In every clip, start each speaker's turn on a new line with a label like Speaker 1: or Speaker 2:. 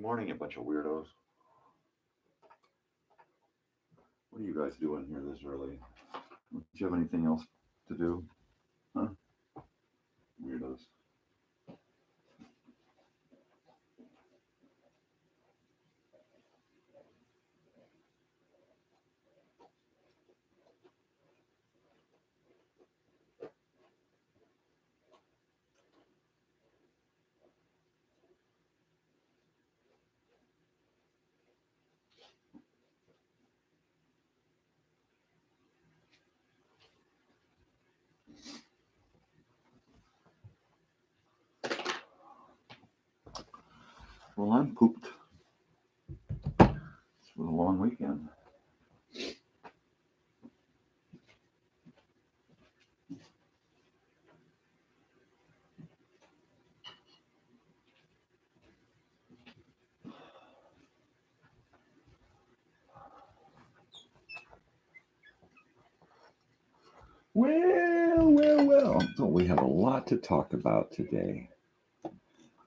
Speaker 1: Good morning, you bunch of weirdos. What are you guys doing here this early? Do you have anything else to do? Huh? Weirdos. Well, I'm pooped. It was a long weekend. Well. So we have a lot to talk about today.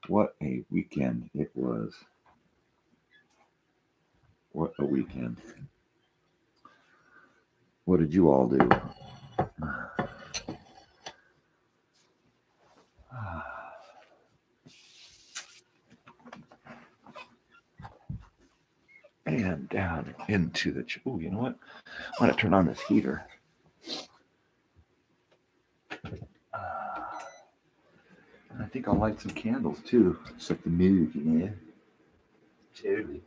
Speaker 1: What a weekend it was. What a weekend. What did you all do? And down into the... Oh, you know what? I'm going to turn on this heater. I think I'll light some candles too. Set the mood, you know. Totally.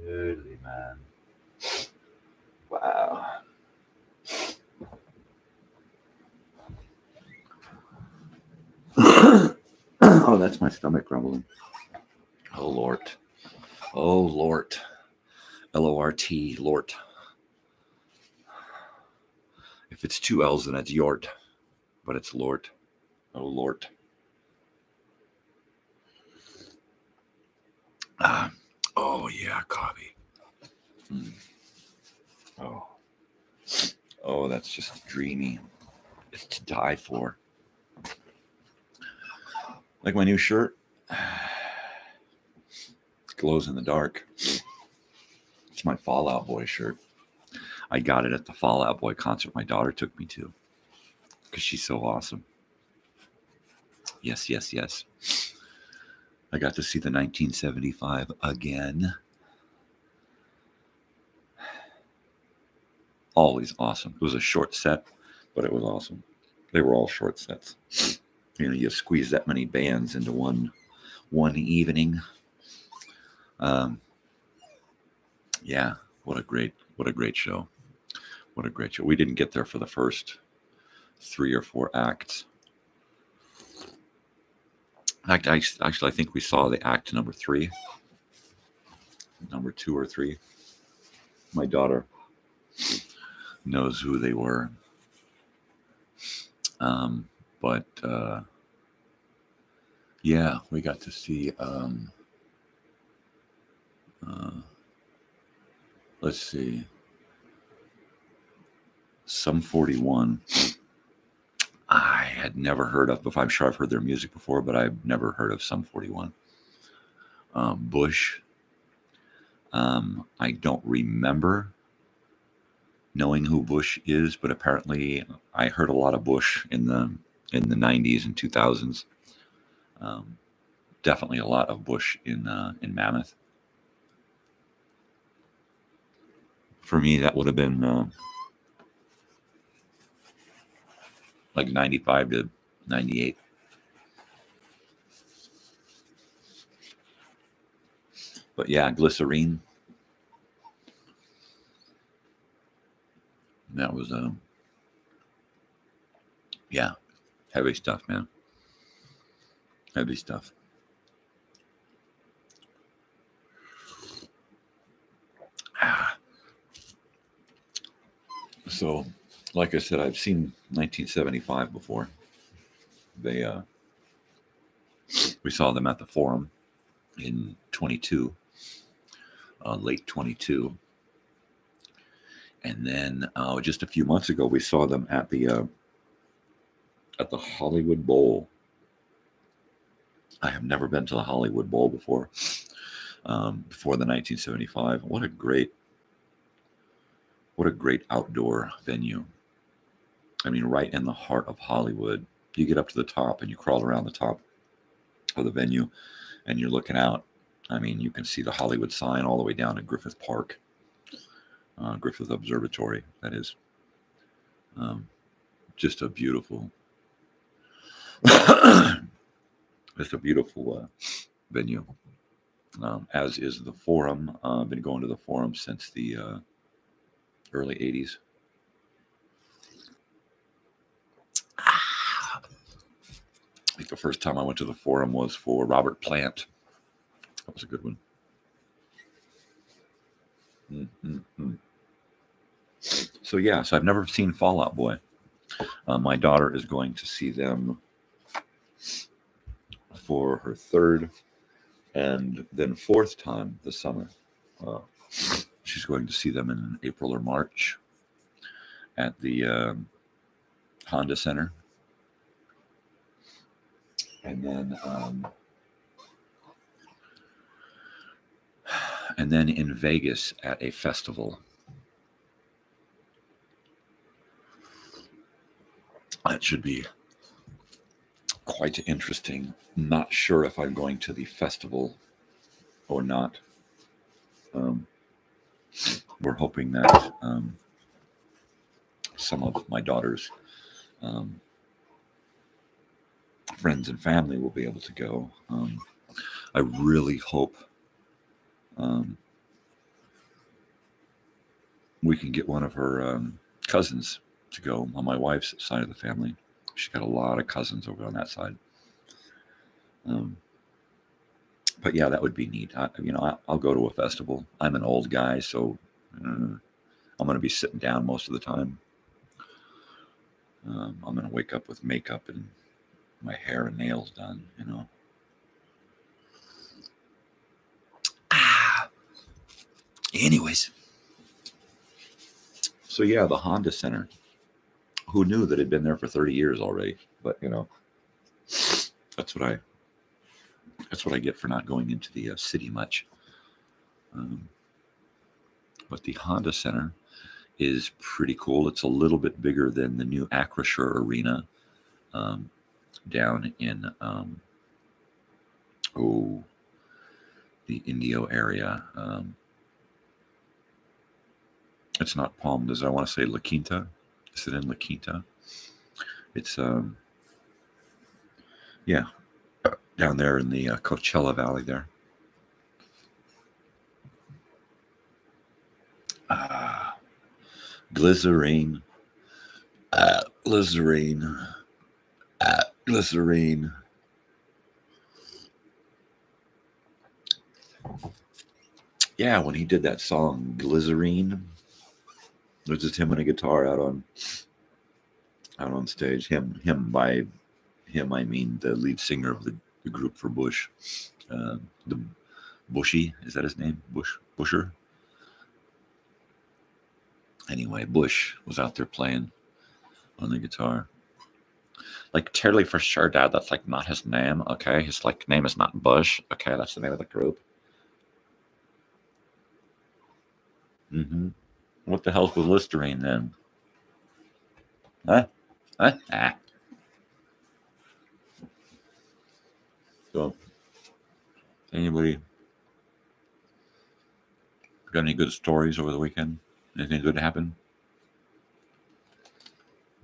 Speaker 1: Totally, man. Wow. Oh, that's my stomach grumbling. Oh, Lord. Oh, Lord. L-O-R-T, Lord. If it's two L's, then it's Yort. But it's Lord. Oh, Lord. Oh, yeah, coffee. Oh, that's just dreamy. It's to die for. Like my new shirt. Glows in the dark. It's my Fall Out Boy shirt. I got it at the Fall Out Boy concert my daughter took me to. Because she's so awesome. Yes. I got to see the 1975 again. Always awesome. It was a short set, but it was awesome. They were all short sets. You know, you squeeze that many bands into one evening. Yeah, what a great show. What a great show. We didn't get there for the first 3 or 4 acts. In fact, actually, I think we saw the act number 3, number 2 or 3. My daughter knows who they were. But yeah, we got to see, let's see, Sum 41. I had never heard of before. I'm sure I've heard their music before, but I've never heard of Sum 41. Bush. I don't remember knowing who Bush is, but apparently I heard a lot of Bush in the 90s and 2000s. Definitely a lot of Bush in Mammoth. For me, that would have been like 95 to 98. But yeah, Glycerine. That was Yeah, heavy stuff, man. Heavy stuff. So, like I said, I've seen 1975 before. They, we saw them at the Forum in 22, late 22. And then just a few months ago, we saw them at the Hollywood Bowl. I have never been to the Hollywood Bowl before the 1975. What a great outdoor venue. I mean, right in the heart of Hollywood. You get up to the top and you crawl around the top of the venue and you're looking out. I mean, you can see the Hollywood sign all the way down to Griffith Park, Griffith Observatory, that is. Just a beautiful, venue. As is the Forum. I've been going to the Forum since the early 80s. I think the first time I went to the Forum was for Robert Plant. That was a good one. So yeah, so I've never seen Fall Out Boy. My daughter is going to see them for her third and then fourth time this summer. She's going to see them in April or March at the Honda Center. And then in Vegas at a festival. That should be quite interesting. Not sure if I'm going to the festival or not. We're hoping that some of my daughter's friends and family will be able to go. I really hope we can get one of her cousins to go on my wife's side of the family. She's got a lot of cousins over on that side. But yeah, that would be neat. I'll go to a festival. I'm an old guy, so I'm going to be sitting down most of the time. I'm going to wake up with makeup and my hair and nails done, Anyways. So yeah, the Honda Center. Who knew that it'd been there for 30 years already? But that's what I get for not going into the city much. But the Honda Center is pretty cool. It's a little bit bigger than the new Acrisure Arena down in the Indio area. It's not Palm. Does I want to say La Quinta? Is it in La Quinta? It's yeah, down there in the Coachella Valley there. Glycerine. Glycerine. Yeah, when he did that song Glycerine, it was just him and a guitar out on stage. By him I mean the lead singer of the group for Bush. The Bushy, is that his name? Busher? Anyway, Bush was out there playing on the guitar. Like, totally for sure, Dad, that's like not his name, okay? His name is not Bush, okay? That's the name of the group. What the hell's with Listerine then? Huh? So, anybody got any good stories over the weekend? Anything good happen?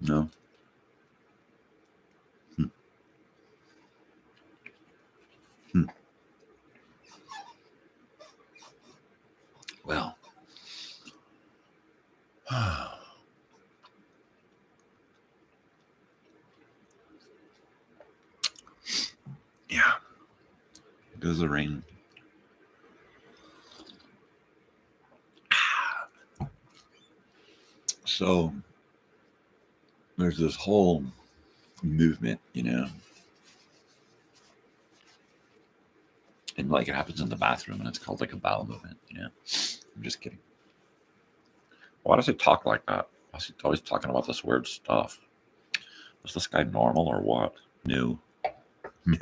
Speaker 1: No? Well, Does the rain? So there's this whole movement, you know, and like it happens in the bathroom, and it's called like a bowel movement. You know, I'm just kidding. Why does he talk like that? Why is he always talking about this weird stuff? Is this guy normal or what? No, no,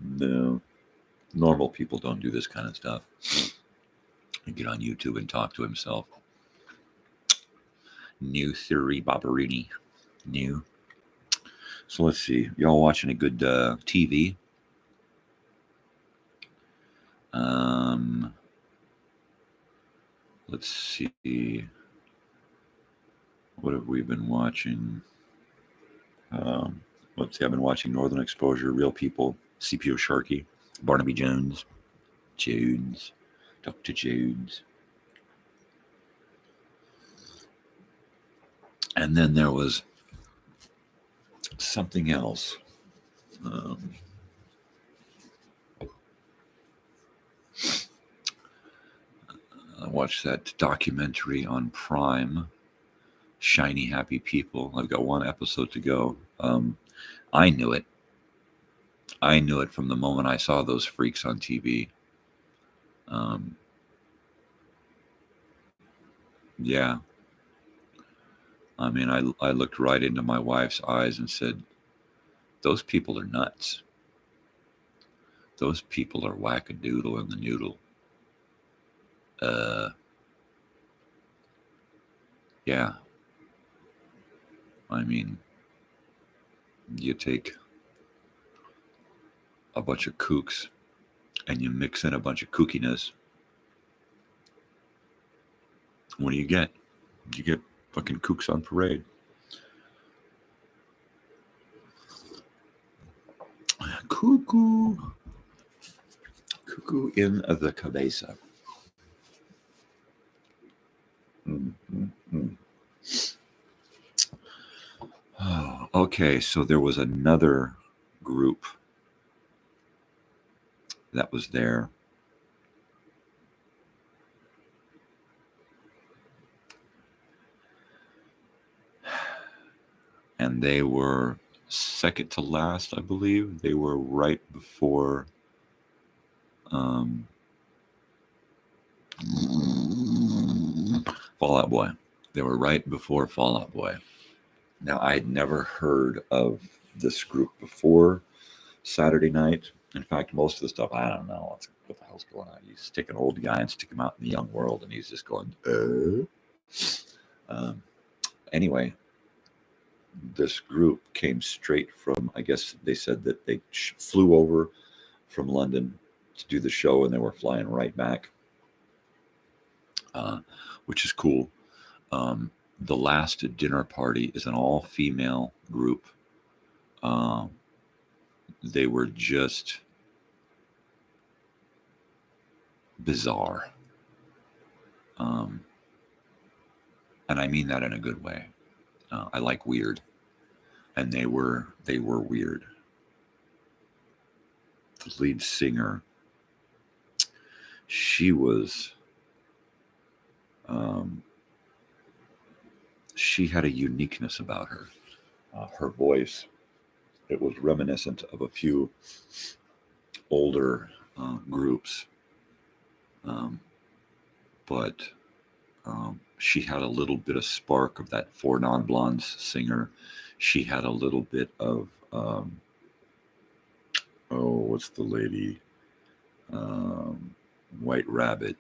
Speaker 1: no. Normal people don't do this kind of stuff. And get on YouTube and talk to himself. New theory, Barberini. New. So let's see. Y'all watching a good TV? Let's see. What have we been watching? Let's see. I've been watching Northern Exposure, Real People, CPO Sharkey, Barnaby Jones, Dr. Jones. And then there was something else. I watched that documentary on Prime, Shiny Happy People. I've got one episode to go. I knew it. I knew it from the moment I saw those freaks on TV. Yeah. I mean, I looked right into my wife's eyes and said, those people are nuts. Those people are wackadoodle in the noodle. Yeah. I mean, you take a bunch of kooks and you mix in a bunch of kookiness. What do you get? You get fucking kooks on parade. Cuckoo in the cabeza. Oh, okay, so there was another group that was there. And they were second to last, I believe. They were right before Fall Out Boy. They were right before Fall Out Boy. Now, I had never heard of this group before Saturday night. In fact, most of the stuff, I don't know what the hell's going on. You stick an old guy and stick him out in the young world, and he's just going, Anyway, this group came straight from, I guess they said that they flew over from London to do the show, and they were flying right back, which is cool. The Last Dinner Party is an all-female group. They were just bizarre. And I mean that in a good way. I like weird. And they were weird. The lead singer, she was, she had a uniqueness about her. Her voice, it was reminiscent of a few older groups. But she had a little bit of spark of that Four Non-Blondes singer. She had a little bit of, what's the lady? White Rabbit.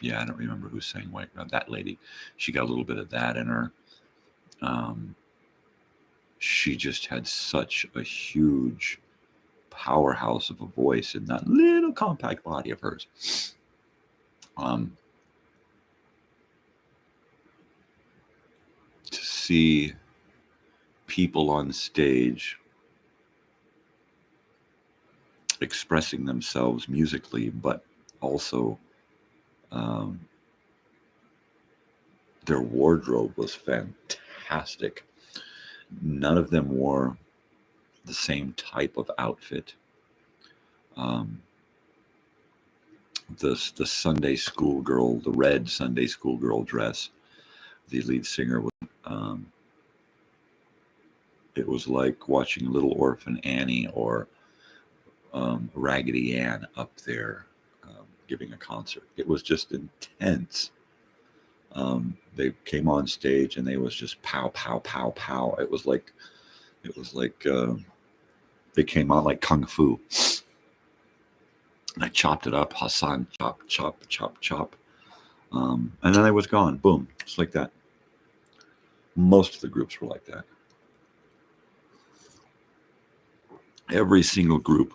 Speaker 1: Yeah, I don't remember who sang White Rabbit. That lady. She got a little bit of that in her. She just had such a huge powerhouse of a voice in that little compact body of hers. To see people on stage expressing themselves musically, but also their wardrobe was fantastic. None of them wore the same type of outfit. The Sunday school girl, the red Sunday school girl dress, the lead singer was. It was like watching Little Orphan Annie or Raggedy Ann up there giving a concert. It was just intense. They came on stage and they was just pow, pow, pow, pow. It was like they came on like kung fu. And I chopped it up. Hassan, chop, chop, chop, chop. And then I was gone. Boom. Just like that. Most of the groups were like that. Every single group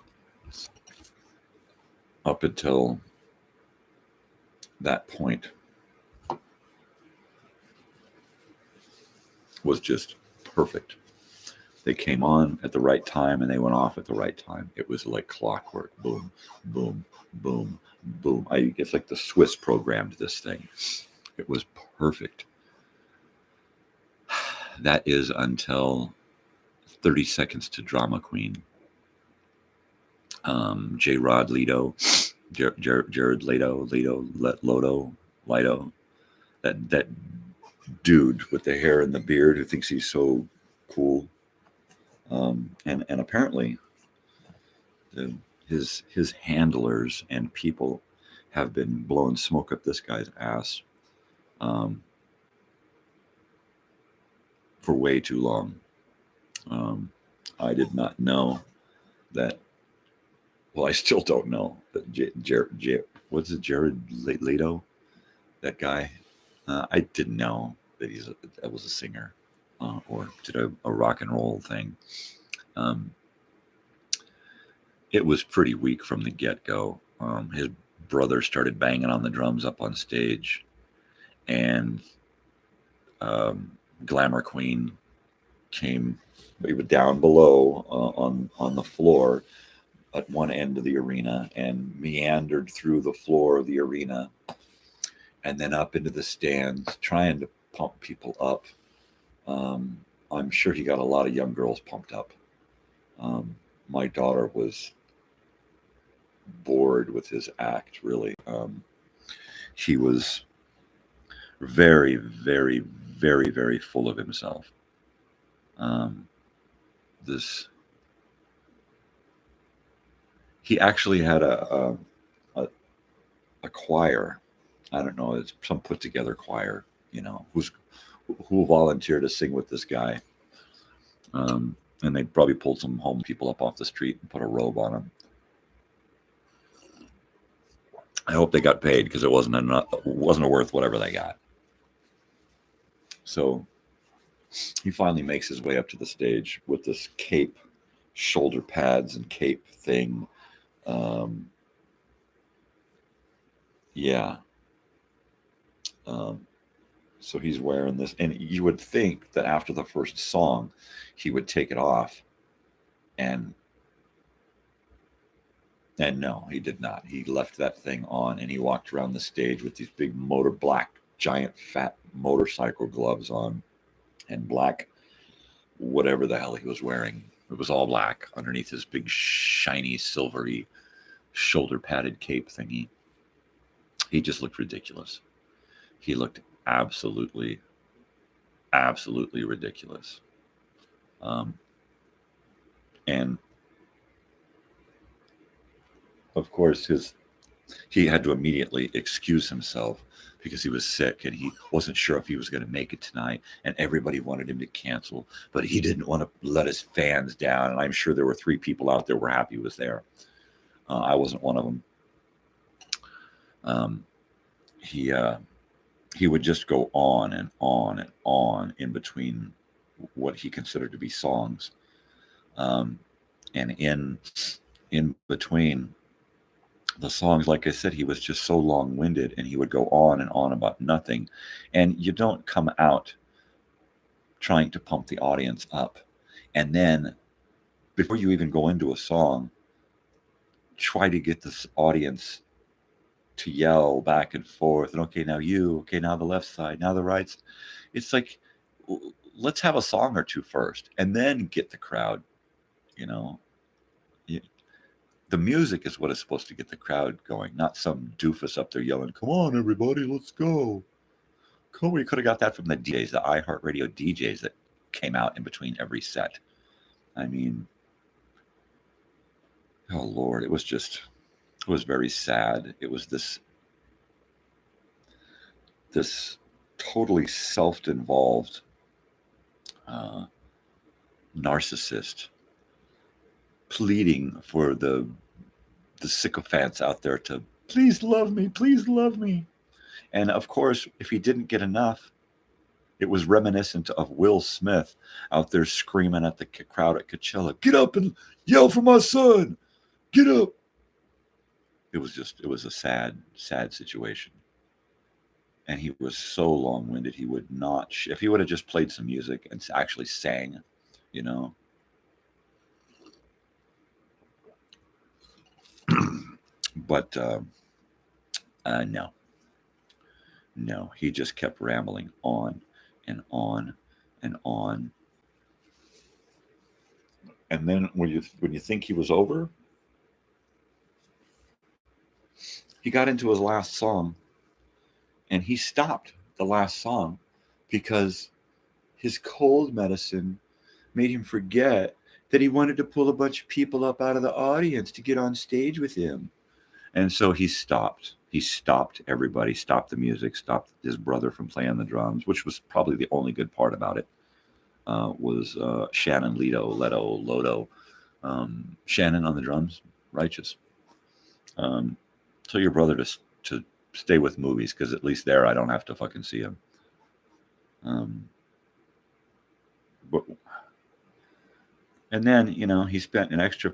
Speaker 1: up until that point was just perfect. They came on at the right time and they went off at the right time. It was like clockwork. Boom, boom, boom, boom. It's like the Swiss programmed this thing. It was perfect. That is until 30 Seconds to Drama Queen. J-Rod Lido, Jared Lido, that dude with the hair and the beard who thinks he's so cool. And apparently his handlers and people have been blowing smoke up this guy's ass for way too long. I did not know that. Well, I still don't know that what's it, Jared Leto, that guy. I didn't know that that was a singer or did a rock and roll thing. It was pretty weak from the get-go. His brother started banging on the drums up on stage, and Glamour Queen came down below on the floor at one end of the arena and meandered through the floor of the arena and then up into the stands trying to pump people up. I'm sure he got a lot of young girls pumped up. My daughter was bored with his act, really. He was very, very, very, very full of himself. He actually had a choir. I don't know, it's some put together choir, who volunteered to sing with this guy. And they probably pulled some home people up off the street and put a robe on them. I hope they got paid because it wasn't worth whatever they got. So he finally makes his way up to the stage with this cape, shoulder pads and cape thing. So he's wearing this, and you would think that after the first song, he would take it off, and no, he did not. He left that thing on, and he walked around the stage with these big black, giant, fat motorcycle gloves on, and black, whatever the hell he was wearing. It was all black underneath his big, shiny, silvery, shoulder padded cape thingy. He just looked ridiculous. He looked absolutely ridiculous. And of course, he had to immediately excuse himself because he was sick and he wasn't sure if he was going to make it tonight, and everybody wanted him to cancel, but he didn't want to let his fans down. And I'm sure there were 3 people out there who were happy he was there. I wasn't one of them. He would just go on and on and on in between what he considered to be songs. And in between the songs, like I said, he was just so long-winded, and he would go on and on about nothing. And you don't come out trying to pump the audience up, and then before you even go into a song, try to get this audience to yell back and forth, and okay, now the left side, now the right side. It's like, let's have a song or two first and then get the crowd You know, the music is what is supposed to get the crowd going, not some doofus up there yelling, "Come on, everybody, let's go." Cool. We could have got that from the DJs, the iHeartRadio DJs that came out in between every set. I mean, oh Lord, it was very sad. It was this totally self-involved narcissist pleading for the sycophants out there to please love me, please love me. And of course, if he didn't get enough, it was reminiscent of Will Smith out there screaming at the crowd at Coachella, "Get up and yell for my son, get up." It was a sad, sad situation. And he was so long-winded, he would not, if he would have just played some music and actually sang, you know. But no, he just kept rambling on and on and on. And then when you think he was over, he got into his last song, and he stopped the last song because his cold medicine made him forget that he wanted to pull a bunch of people up out of the audience to get on stage with him. And so he stopped. He stopped everybody, stopped the music, stopped his brother from playing the drums, which was probably the only good part about it, was Shannon Lodo. Shannon on the drums, righteous. Tell your brother to stay with movies, because at least there I don't have to fucking see him. And then, he spent an extra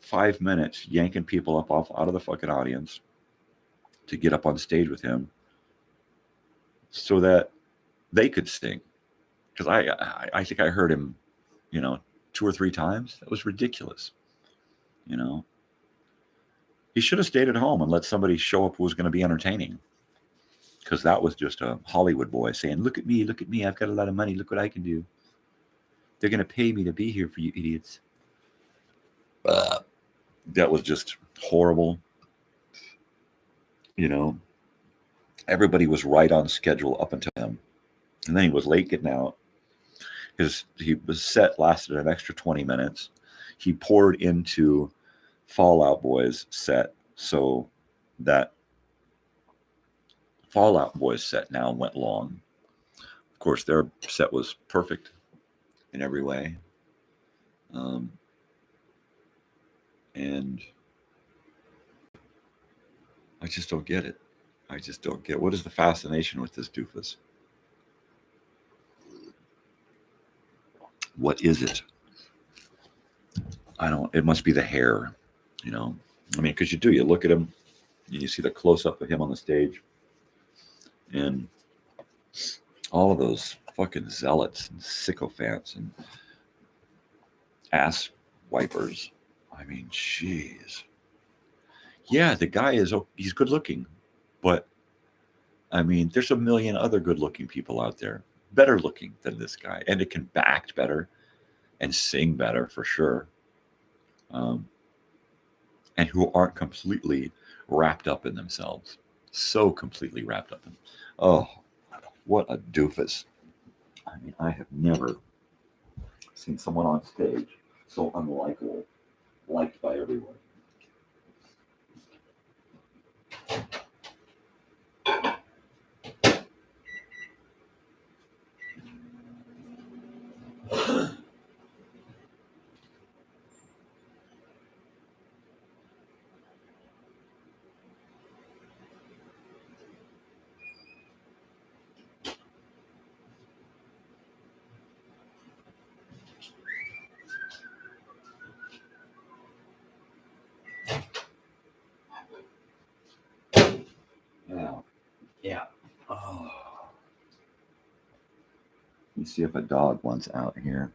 Speaker 1: 5 minutes yanking people up out of the fucking audience to get up on stage with him so that they could sing. Because I think I heard him, 2 or 3 times. That was ridiculous. He should have stayed at home and let somebody show up who was going to be entertaining. Because that was just a Hollywood boy saying, look at me, I've got a lot of money, look what I can do. They're going to pay me to be here for you idiots. That was just horrible. Everybody was right on schedule up until him. And then he was late getting out. His set lasted an extra 20 minutes. He poured into Fall Out Boy's set, so that Fall Out Boy's set now went long. Of course, their set was perfect in every way. And I just don't get it. I just don't get what is the fascination with this doofus? What is it? It must be the hair, because you look at him, you see the close-up of him on the stage, and all of those fucking zealots and sycophants and ass wipers. I mean, jeez. Yeah, the guy he's good looking, but I mean, there's a million other good looking people out there, better looking than this guy, and it can act better and sing better for sure. And who aren't completely wrapped up in themselves. So completely wrapped up in, oh, what a doofus. I mean, I have never seen someone on stage so unlikable, liked by everyone. Yeah. Oh. Let me see if a dog wants out here.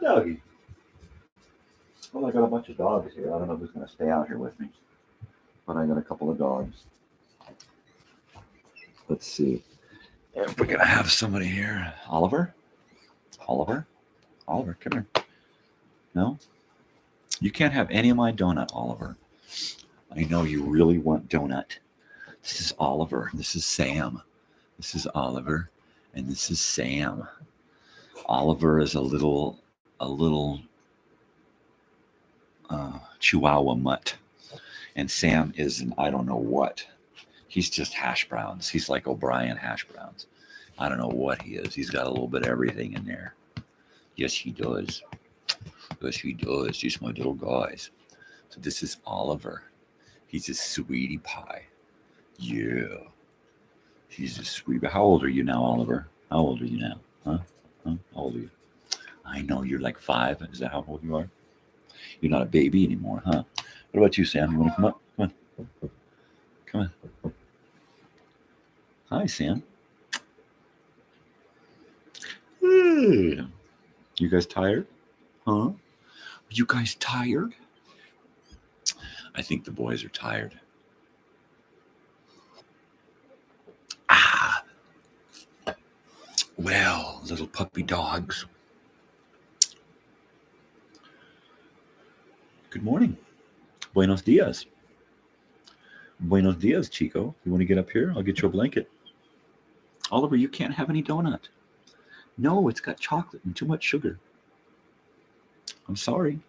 Speaker 1: doggy. Well, I got a bunch of dogs here. I don't know who's going to stay out here with me, but I got a couple of dogs. Let's see. If we're going to have somebody here. Oliver? Oliver, come here. No? You can't have any of my donut, Oliver. I know you really want donut. This is Oliver. This is Sam. This is Oliver. And this is Sam. Oliver is a little Chihuahua mutt. And Sam is an I don't know what. He's just hash browns. He's like O'Brien hash browns. I don't know what he is. He's got a little bit of everything in there. Yes, he does. Yes, he does. Just my little guys. So this is Oliver. He's a sweetie pie. Yeah. He's a sweetie. How old are you now, Oliver? How old are you now? Huh? How old are you? I know you're like 5. Is that how old you are? You're not a baby anymore, huh? What about you, Sam? You want to come up? Come on. Come on. Hi, Sam. Hey. You guys tired? Huh? Are you guys tired? I think the boys are tired. Well, little puppy dogs. Good morning. Buenos dias. Buenos dias, Chico. You want to get up here? I'll get you a blanket. Oliver, you can't have any donut. No, it's got chocolate and too much sugar. I'm sorry.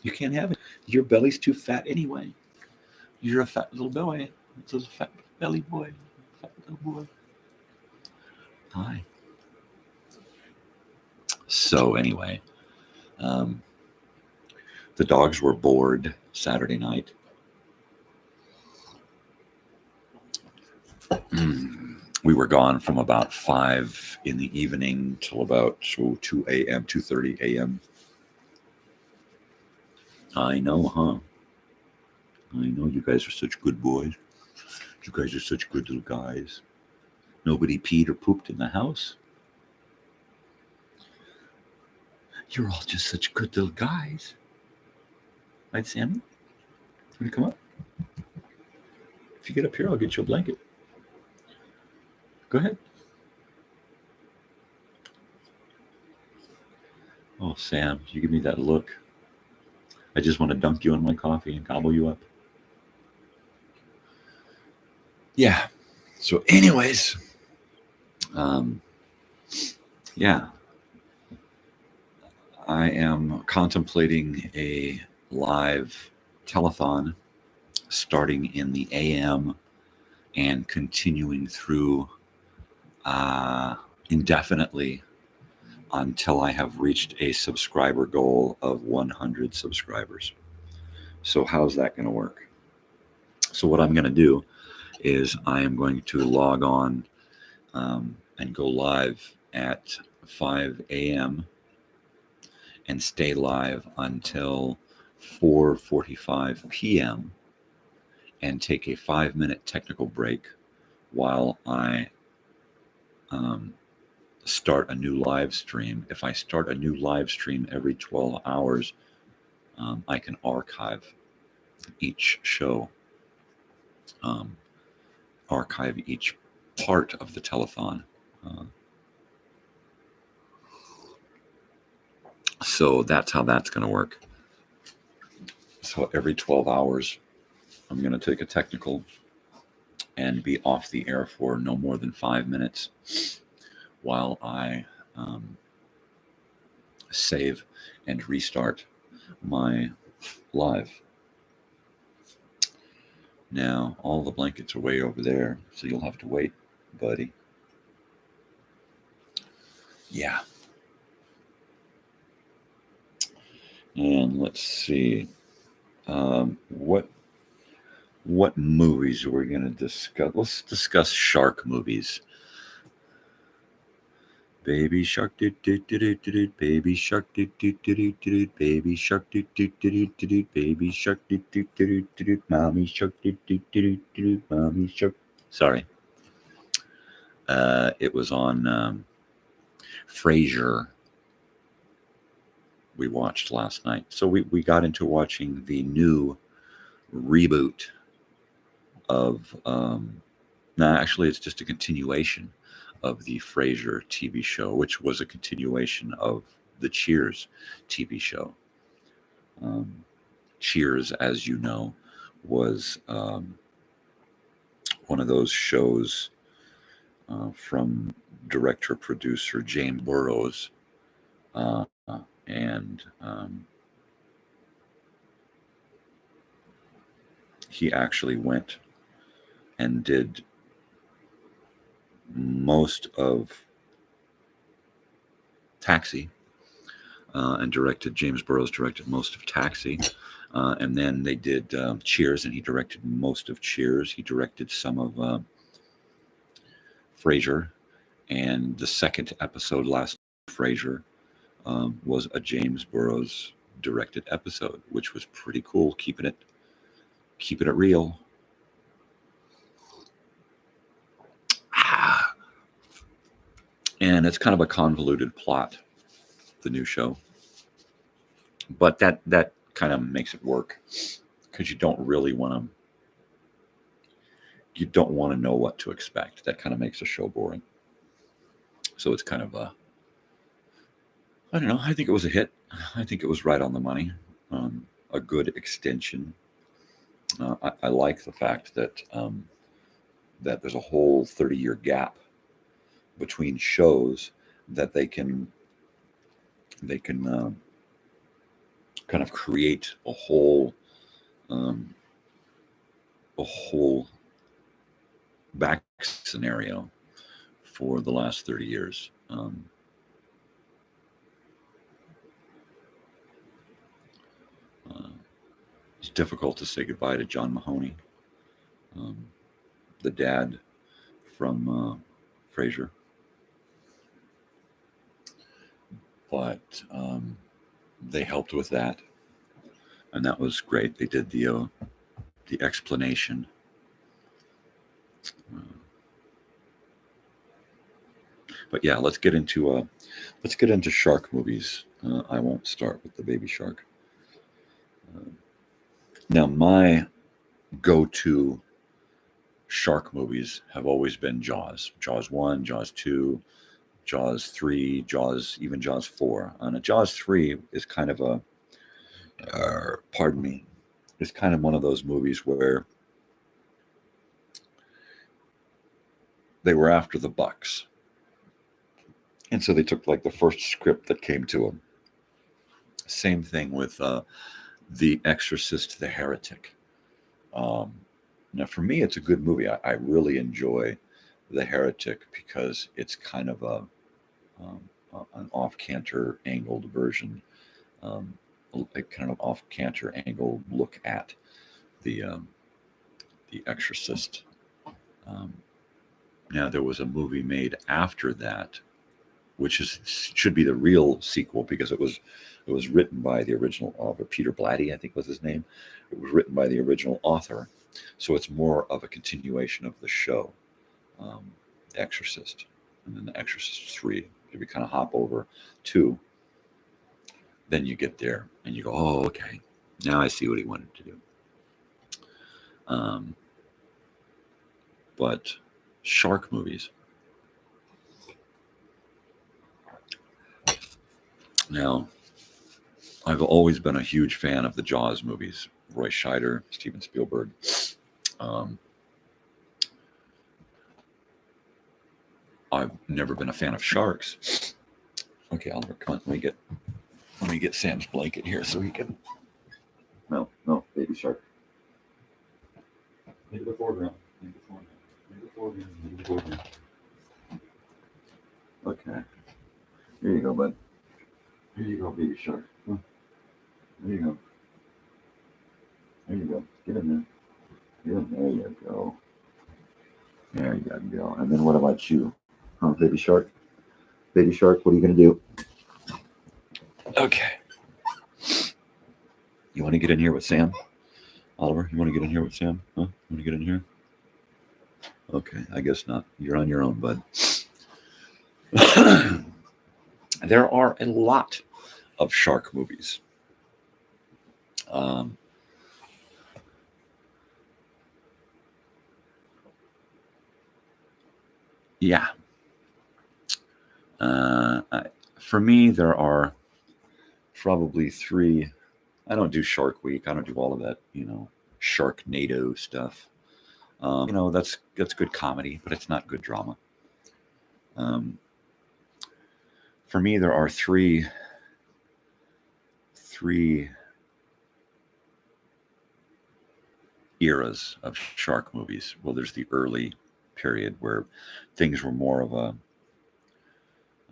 Speaker 1: You can't have it. Your belly's too fat anyway. You're a fat little boy. It's a fat belly boy. Fat little boy. Hi. So anyway, the dogs were bored Saturday night. We were gone from about 5 in the evening till about 2 a.m., 2:30 a.m. I know, huh? I know you guys are such good boys. You guys are such good little guys. Nobody peed or pooped in the house. You're all just such good little guys. Right, Sammy? Want to come up? If you get up here, I'll get you a blanket. Go ahead. Oh, Sam, you give me that look. I just want to dunk you in my coffee and gobble you up. Yeah. So anyways, yeah. I am contemplating a live telethon starting in the AM and continuing through indefinitely until I have reached a subscriber goal of 100 subscribers. So how's that going to work? So what I'm going to do is I am going to log on and go live at 5 a.m. and stay live until 4:45 p.m. and take a 5-minute technical break while I start a new live stream. If I start a new live stream every 12 hours, I can archive each show, archive each part of the telethon. So that's how that's going to work. So every 12 hours, I'm going to take a technical and be off the air for no more than 5 minutes while I save and restart my live. Now, all the blankets are way over there, so you'll have to wait, buddy. Yeah. And let's see. What movies are we going to discuss? Let's discuss shark movies. Baby shark, do do do do do. Baby shark, do do do do do. Baby shark, do do do do do. Baby shark, do do do do do. Mommy shark, do do do do. Mommy shark. Sorry. It was on Frasier. we watched last night. So we got into watching the new reboot of, actually it's just a continuation of the Frasier TV show, which was a continuation of the Cheers TV show. Cheers, as you know, was one of those shows from director-producer James Burrows, and he actually went and did most of Taxi, and James Burrows directed most of Taxi, and then they did Cheers, and he directed most of Cheers. He directed some of Frasier, and the second episode last Frasier was a James Burrows directed episode, which was pretty cool, keeping it real. And it's kind of a convoluted plot, the new show, but that kind of makes it work, because you don't want to know what to expect. That kind of makes a show boring. So it's kind of I don't know. I think it was a hit. I think it was right on the money. A good extension. I like the fact that that there's a whole 30-year gap between shows, that they can kind of create a whole back scenario for the last 30 years. It's difficult to say goodbye to John Mahoney, the dad from Frasier. But they helped with that, and that was great. They did the explanation. But yeah, let's get into shark movies. I won't start with the Baby Shark. Now, my go-to shark movies have always been Jaws. Jaws 1, Jaws 2, Jaws 3, even Jaws 4. And Jaws 3 is kind of it's kind of one of those movies where they were after the bucks. And so they took like the first script that came to them. Same thing with The Exorcist, The Heretic. Now, for me, it's a good movie. I really enjoy The Heretic because it's kind of an off-canter angled version, a kind of off-canter angled look at the Exorcist. Now, there was a movie made after that, which should be the real sequel, because it was written by the original author, Peter Blatty, I think was his name. It was written by the original author, so it's more of a continuation of the show, The Exorcist, and then The Exorcist 3. If you kind of hop over 2, then you get there and you go, oh, okay, now I see what he wanted to do. But shark movies. Now, I've always been a huge fan of the Jaws movies. Roy Scheider, Steven Spielberg. I've never been a fan of sharks. Okay, Oliver, come on, let me get Sam's blanket here so he can. No, baby shark. Make it the foreground. Okay. Here you go, bud. Here you go, baby shark. There you go. There you go. Get in there. There you go. There you go. And then what about you? Huh, baby shark? Baby shark, what are you going to do? Okay. You want to get in here with Sam? Oliver, you want to get in here with Sam? Huh? You want to get in here? Okay, I guess not. You're on your own, bud. There are a lot of shark movies. Um, yeah. For me, there are probably three. I don't do Shark Week. I don't do all of that, Sharknado stuff. That's good comedy, but it's not good drama. Um, for me, there are three eras of shark movies. Well, there's the early period where things were more of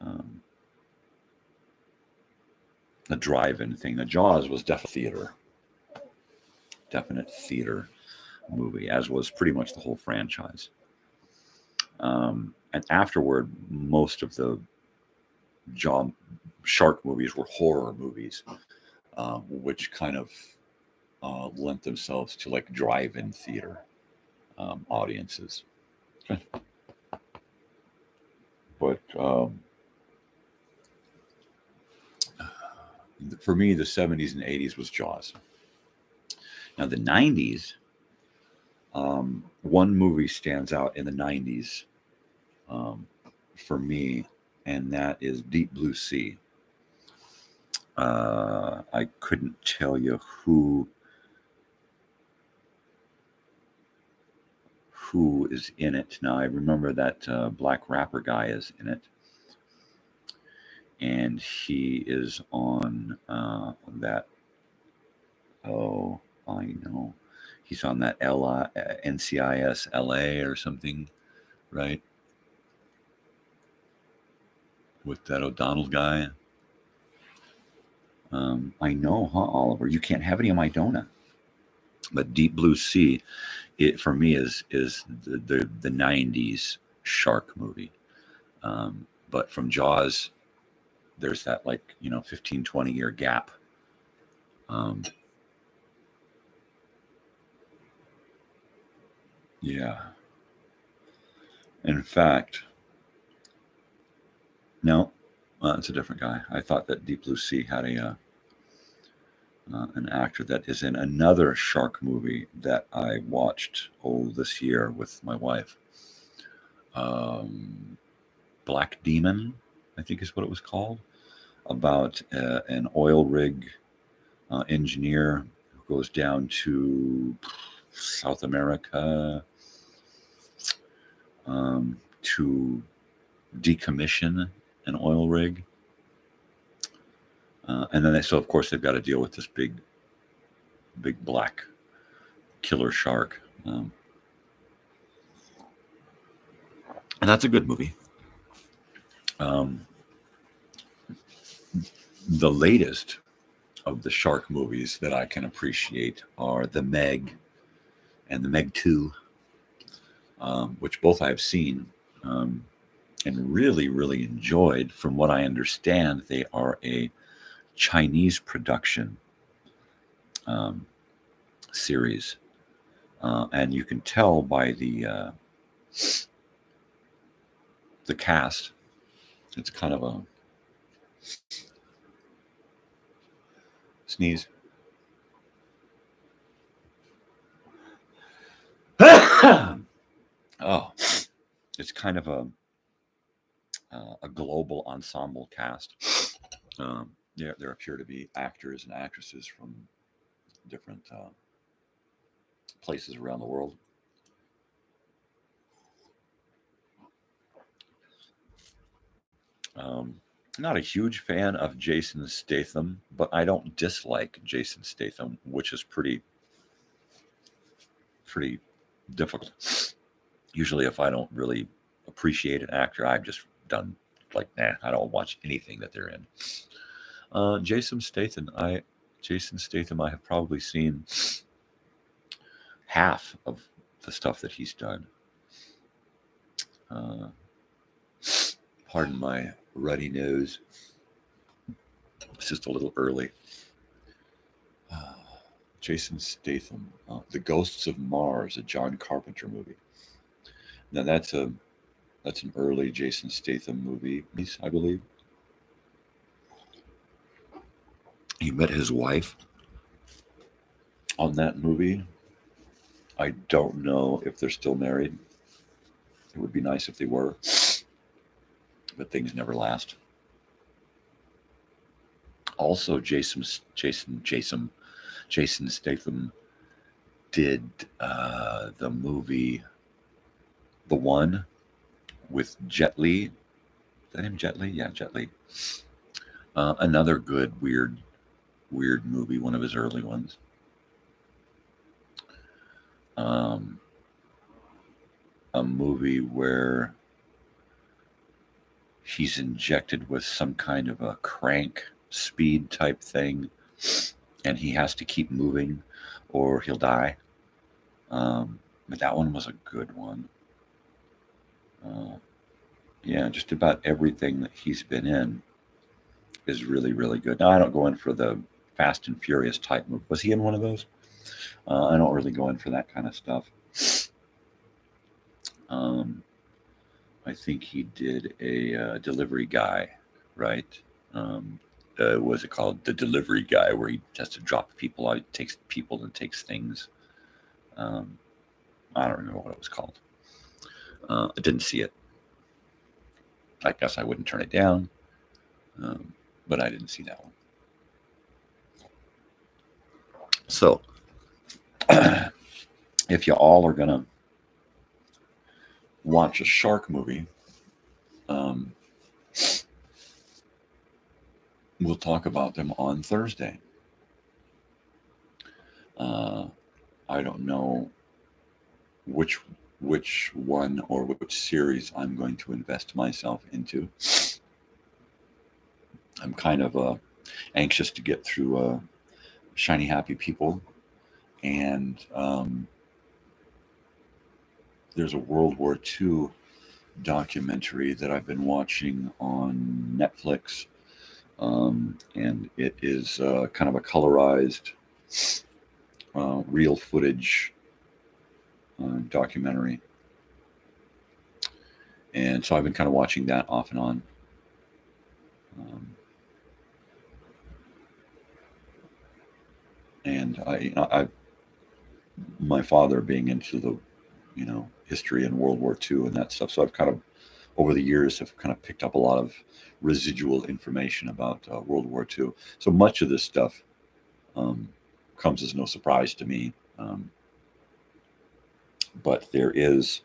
Speaker 1: um, a drive-in thing. The Jaws was definite theater movie, as was pretty much the whole franchise. And afterward, most of the shark movies were horror movies, which kind of lent themselves to like drive-in theater audiences. But for me, the 70s and 80s was Jaws. Now, the 90s, one movie stands out in the 90s for me, and that is Deep Blue Sea. I couldn't tell you who is in it. Now, I remember that black rapper guy is in it. And he is on that. Oh, I know. He's on that NCIS LA or something, right? With that O'Donnell guy. I know, huh, Oliver? You can't have any of my donut. But Deep Blue Sea, it for me is the 90s shark movie. But from Jaws, there's that 15, 20 year gap. Yeah. In fact, no, it's a different guy. I thought that Deep Blue Sea had an actor that is in another shark movie that I watched this year with my wife. Black Demon, I think is what it was called, about an oil rig engineer who goes down to South America to decommission an oil rig. And then of course, they've got to deal with this big black killer shark. And that's a good movie. The latest of the shark movies that I can appreciate are The Meg and The Meg 2, which both I have seen and really, really enjoyed. From what I understand, they are a Chinese production series. And you can tell by the cast, it's kind of a sneeze. Oh, it's kind of a global ensemble cast. There appear to be actors and actresses from different places around the world. Not a huge fan of Jason Statham, but I don't dislike Jason Statham, which is pretty difficult. Usually, if I don't really appreciate an actor, I've just done I don't watch anything that they're in. Jason Statham, I have probably seen half of the stuff that he's done. Pardon my ruddy nose. It's just a little early. Jason Statham, The Ghosts of Mars, a John Carpenter movie. Now that's an early Jason Statham movie, I believe. He met his wife on that movie. I don't know if they're still married. It would be nice if they were, but things never last. Also, Jason Statham did the movie The One with Jet Li. Is that him, Jet Li? Yeah, Jet Li. Another good, weird movie, one of his early ones. A movie where he's injected with some kind of a crank speed type thing, and he has to keep moving or he'll die. But that one was a good one. Yeah, just about everything that he's been in is really, really good. Now, I don't go in for the Fast and Furious type movie. Was he in one of those? I don't really go in for that kind of stuff. I think he did a Delivery Guy, right? Was it called The Delivery Guy, where he has to drop people out, he takes people and takes things. I don't remember what it was called. I didn't see it. I guess I wouldn't turn it down, but I didn't see that one. So, if you all are going to watch a shark movie, we'll talk about them on Thursday. I don't know which one or which series I'm going to invest myself into. I'm kind of anxious to get through Shiny Happy People, and there's a World War II documentary that I've been watching on Netflix, and it is kind of a colorized, real footage documentary. And so I've been kind of watching that off and on. And I, my father being into the, history and World War II and that stuff. So I've kind of, over the years, have kind of picked up a lot of residual information about World War II. So much of this stuff comes as no surprise to me. But there is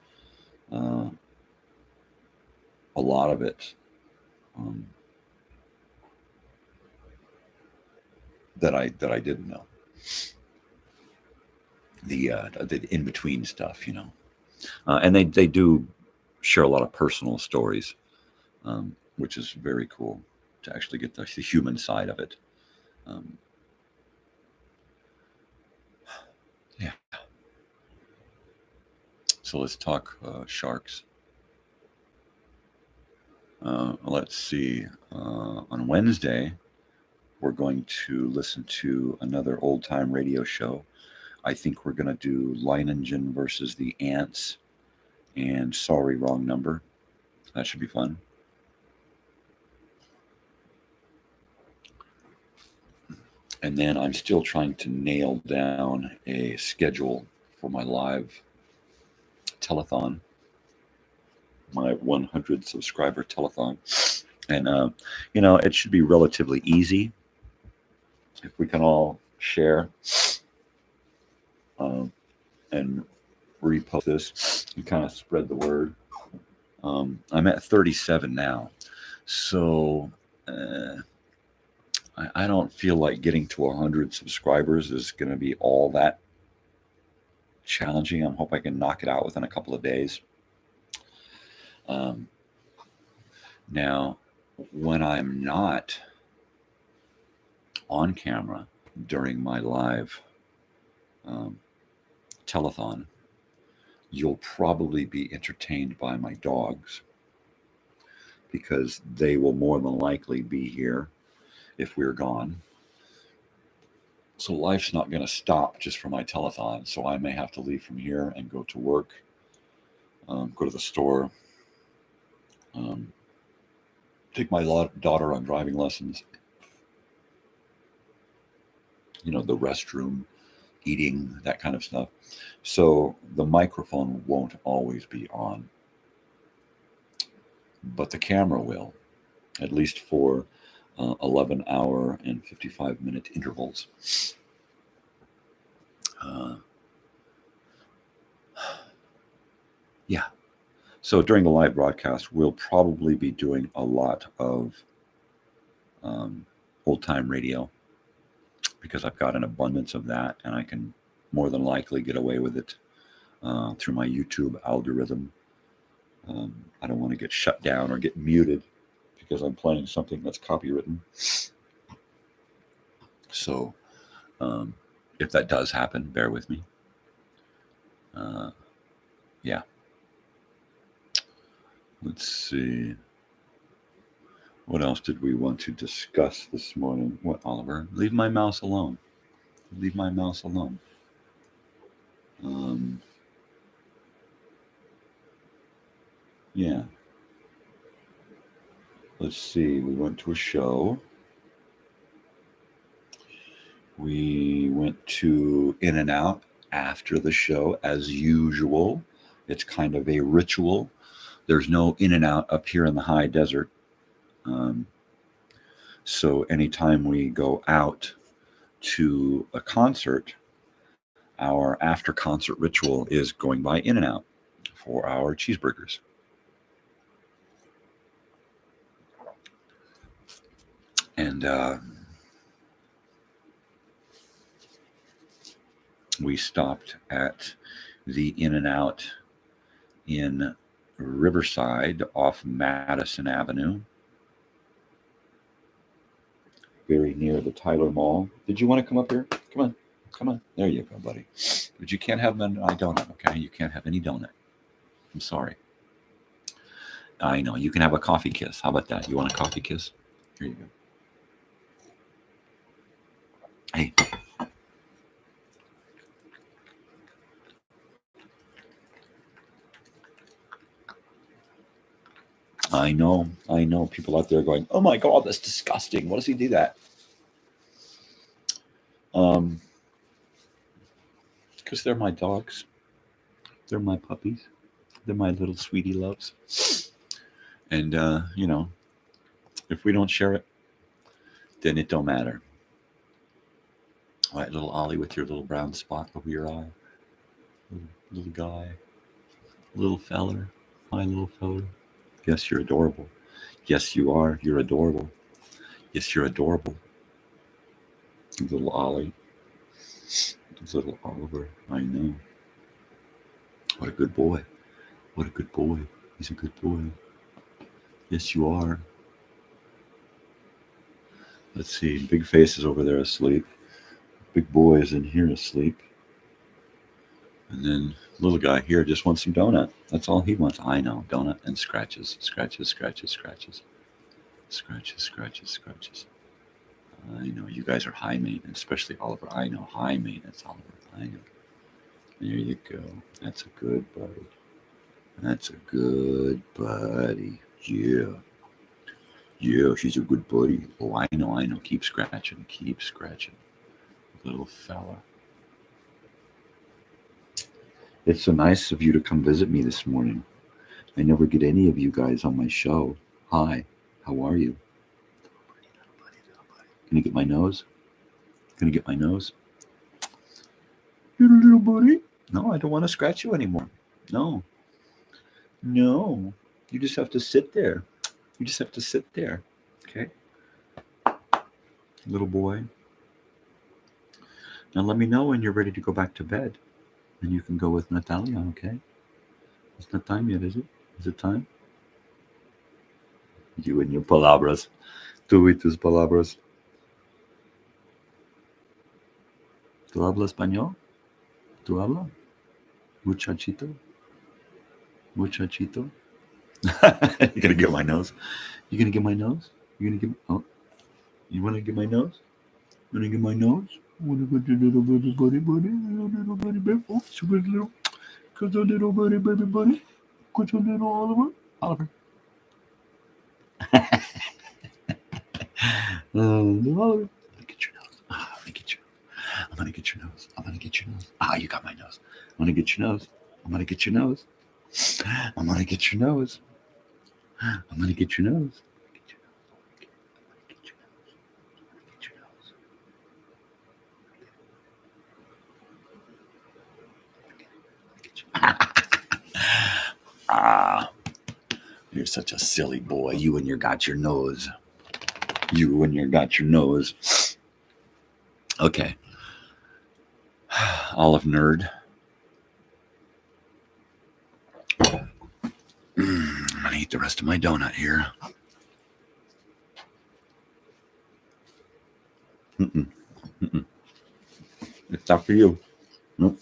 Speaker 1: a lot of it that I didn't know. The in between stuff, and they do share a lot of personal stories, which is very cool to actually get the human side of it. Yeah. So let's talk sharks. Let's see. On Wednesday, we're going to listen to another old time radio show. I think we're going to do Leiningen versus the Ants and Sorry, Wrong Number. That should be fun. And then I'm still trying to nail down a schedule for my live telethon, my 100 subscriber telethon. And, it should be relatively easy if we can all share and repost this and kind of spread the word. I'm at 37 now. So I don't feel like getting to 100 subscribers is going to be all that challenging. I hope I can knock it out within a couple of days. Now, when I'm not on camera during my live telethon, you'll probably be entertained by my dogs, because they will more than likely be here if we're gone. So life's not going to stop just for my telethon. So I may have to leave from here and go to work, go to the store, take my daughter on driving lessons, the restroom, eating, that kind of stuff. So the microphone won't always be on, but the camera will, at least for 11-hour and 55-minute intervals. Yeah. So during the live broadcast, we'll probably be doing a lot of old-time radio, because I've got an abundance of that, and I can more than likely get away with it through my YouTube algorithm. I don't want to get shut down or get muted because I'm playing something that's copywritten. So if that does happen, bear with me. Yeah. Let's see. What else did we want to discuss this morning? What, Oliver? Leave my mouse alone. Leave my mouse alone. Yeah. Let's see. We went to a show. We went to In-N-Out after the show, as usual. It's kind of a ritual. There's no In-N-Out up here in the high desert. So anytime we go out to a concert, our after-concert ritual is going by In-N-Out for our cheeseburgers. And we stopped at the In-N-Out in Riverside off Madison Avenue, very near the Tyler Mall. Did you want to come up here? Come on. Come on. There you go, buddy. But you can't have a donut, okay? You can't have any donut. I'm sorry. I know. You can have a coffee kiss. How about that? You want a coffee kiss? Here you go. Hey. I know. People out there going, oh my God, that's disgusting. What does he do that? Because they're my dogs. They're my puppies. They're my little sweetie loves. And, if we don't share it, then it don't matter. All right, little Ollie with your little brown spot over your eye. Little guy. Little feller. My little feller. Yes, you're adorable. Yes, you are. You're adorable. Yes, you're adorable. Little Ollie. Little Oliver. I know. What a good boy. What a good boy. He's a good boy. Yes, you are. Let's see. Big Face is over there asleep. Big Boy is in here asleep. And then little guy here just wants some donut. That's all he wants. I know. Donut and scratches. Scratches, scratches, scratches. Scratches, scratches, scratches. I know. You guys are high maintenance, especially Oliver. I know. High maintenance, Oliver. I know. There you go. That's a good buddy. That's a good buddy. Yeah. Yeah, she's a good buddy. Oh, I know. Keep scratching. Keep scratching. Little fella. It's so nice of you to come visit me this morning. I never get any of you guys on my show. Hi, how are you? Can you get my nose? Can you get my nose? Little buddy. No, I don't want to scratch you anymore. No. No. You just have to sit there. You just have to sit there. Okay? Little boy. Now let me know when you're ready to go back to bed. And you can go with Natalia, okay? It's not time yet, is it? Is it time? You and your palabras. Tú y tus palabras. ¿Tú hablas español? ¿Tú hablas? Muchachito? Muchachito? You're gonna get my nose? You gonna get my nose? You gonna get? Oh, you wanna get my nose? You wanna get my nose? Wanna go to little buddy, little buddy, baby? Oh, super little, cause a little buddy, baby, buddy, cause a little Oliver. Little Oliver. Look at your nose. Look at you. gonna get your nose. I'm gonna get your nose. Ah, you got my nose. I'm gonna get your nose. I'm gonna get your nose. I'm gonna get your nose. I'm gonna get your nose. Ah, you're such a silly boy. You and your got your nose. You and your got your nose. Okay. Olive Nerd. I'm gonna eat the rest of my donut here. It's not for you. Nope.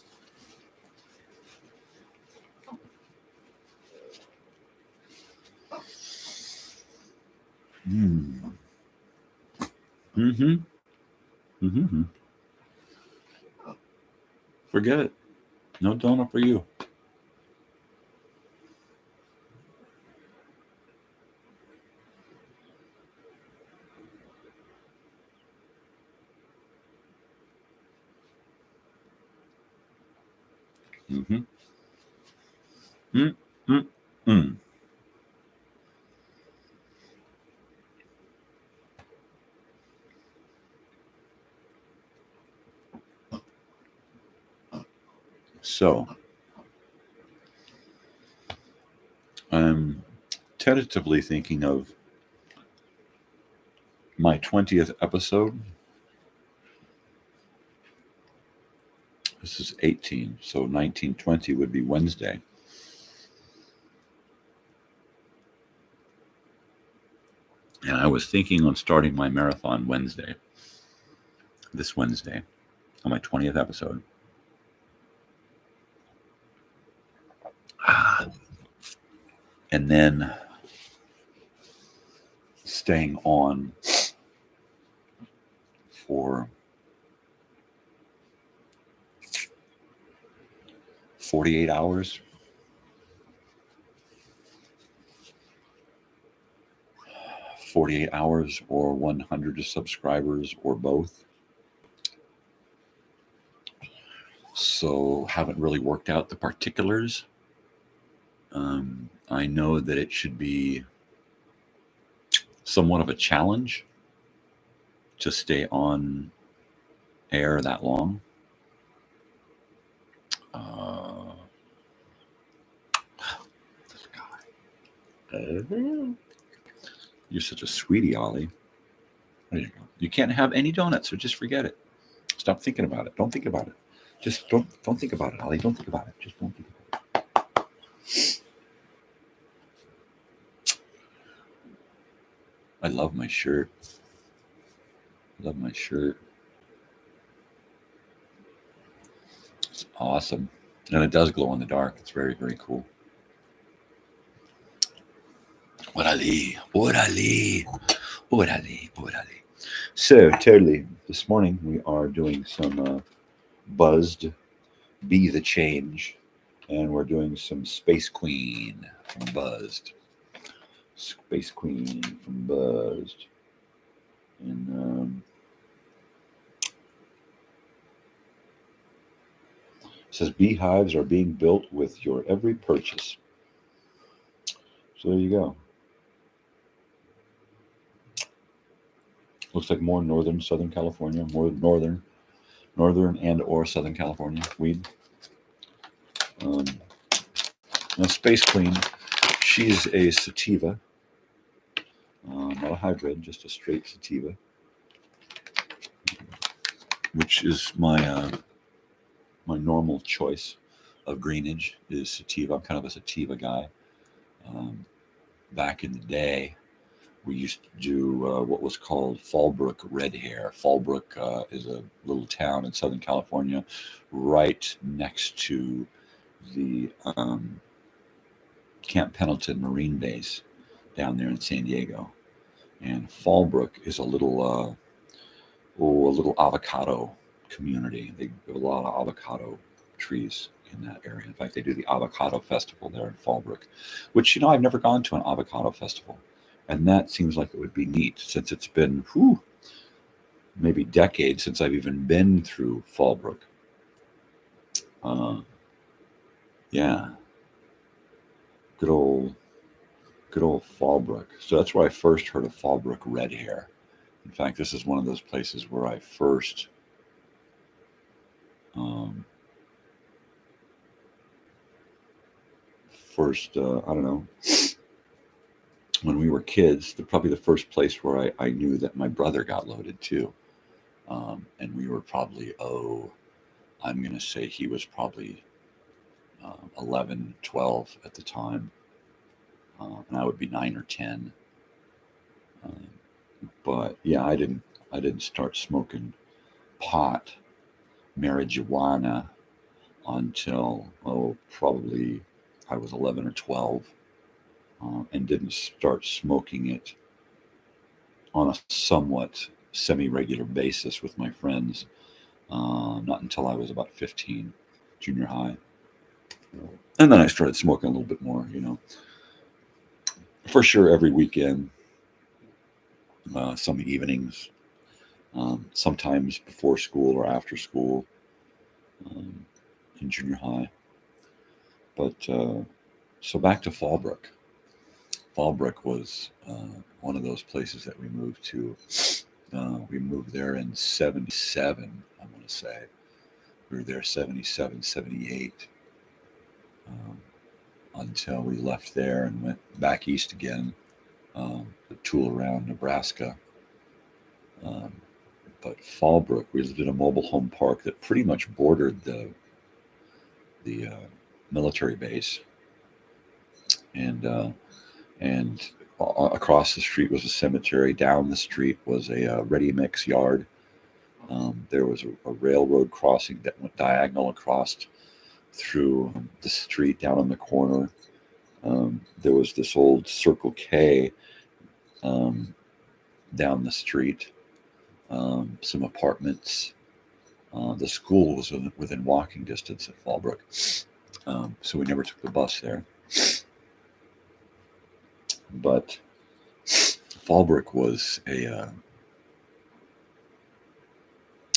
Speaker 1: Forget it. No donut for you. So, I'm tentatively thinking of my 20th episode. This is 18, so 1920 would be Wednesday. And I was thinking on starting my marathon Wednesday, this Wednesday, on my 20th episode. And then staying on for 48 hours. 48 hours or 100 subscribers or both. So haven't really worked out the particulars. I know that it should be somewhat of a challenge to stay on air that long. This guy. You're such a sweetie, Ollie. There you go. You can't have any donuts, so just forget it. Stop thinking about it. Don't think about it. Just don't think about it, Ollie. Don't think about it. Just don't think about it. I love my shirt. Love my shirt. It's awesome. And it does glow in the dark. It's very, very cool. Orale. So, totally, this morning we are doing some buzzed Be the Change. And we're doing some Space Queen from Buzzed. Space Queen from Buzzed. And it says beehives are being built with your every purchase. So there you go. Looks like more northern Southern California, more northern and or Southern California weed. Now Space Queen, she's a sativa, not a hybrid, just a straight sativa, which is my my normal choice of greenage is sativa. I'm kind of a sativa guy. Back in the day, we used to do what was called Fallbrook Red Hair. Fallbrook is a little town in Southern California right next to the Camp Pendleton Marine Base down there in San Diego. And Fallbrook is a little avocado community. They have a lot of avocado trees in that area. In fact, they do the avocado festival there in Fallbrook, which, I've never gone to an avocado festival. And that seems like it would be neat since it's been maybe decades since I've even been through Fallbrook. Yeah, good old Fallbrook. So that's where I first heard of Fallbrook red hair. In fact, this is one of those places where I first I don't know, when we were kids, probably the first place where I knew that my brother got loaded too. And we were probably, I'm going to say he was probably 11, 12 at the time. And I would be 9 or 10. But yeah, I didn't start smoking pot, marijuana until, probably I was 11 or 12. And didn't start smoking it on a somewhat semi-regular basis with my friends, not until I was about 15, junior high. And then I started smoking a little bit more, for sure every weekend, some evenings, sometimes before school or after school, in junior high. But so back to Fallbrook. Fallbrook was one of those places that we moved to. We moved there in 77, I want to say. We were there 77, 78, until we left there and went back east again, to tool around Nebraska. But Fallbrook, we lived in a mobile home park that pretty much bordered the military base. And across the street was a cemetery. Down the street was a ready mix yard. There was a railroad crossing that went diagonal across through the street down on the corner. There was this old Circle K down the street. Some apartments. The school was within walking distance at Fallbrook. So we never took the bus there. But Fallbrook was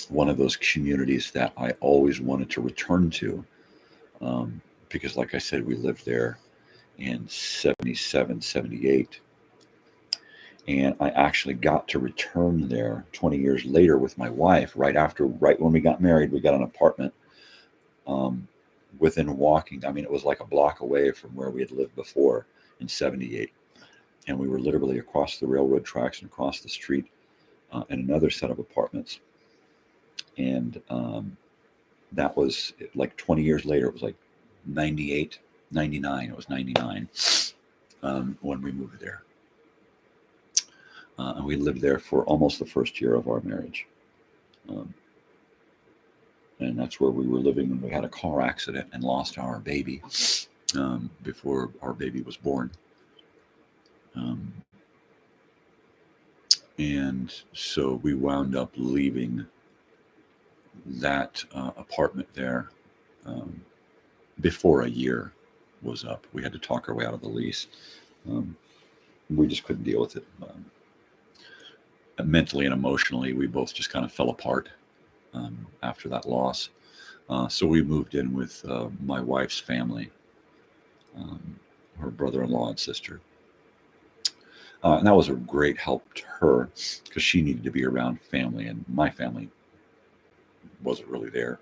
Speaker 1: one of those communities that I always wanted to return to, because like I said, we lived there in 77, 78. And I actually got to return there 20 years later with my wife. Right when we got married, we got an apartment within walking. I mean, it was like a block away from where we had lived before in 78. And we were literally across the railroad tracks and across the street in another set of apartments. And that was like 20 years later. It was like 98, 99. It was 99 when we moved there. And we lived there for almost the first year of our marriage. And that's where we were living when we had a car accident and lost our baby before our baby was born. And so we wound up leaving that apartment there before a year was up. We had to talk our way out of the lease. We just couldn't deal with it. Mentally and emotionally, we both just kind of fell apart after that loss. So we moved in with my wife's family, her brother-in-law and sister. And that was a great help to her because she needed to be around family, and my family wasn't really there.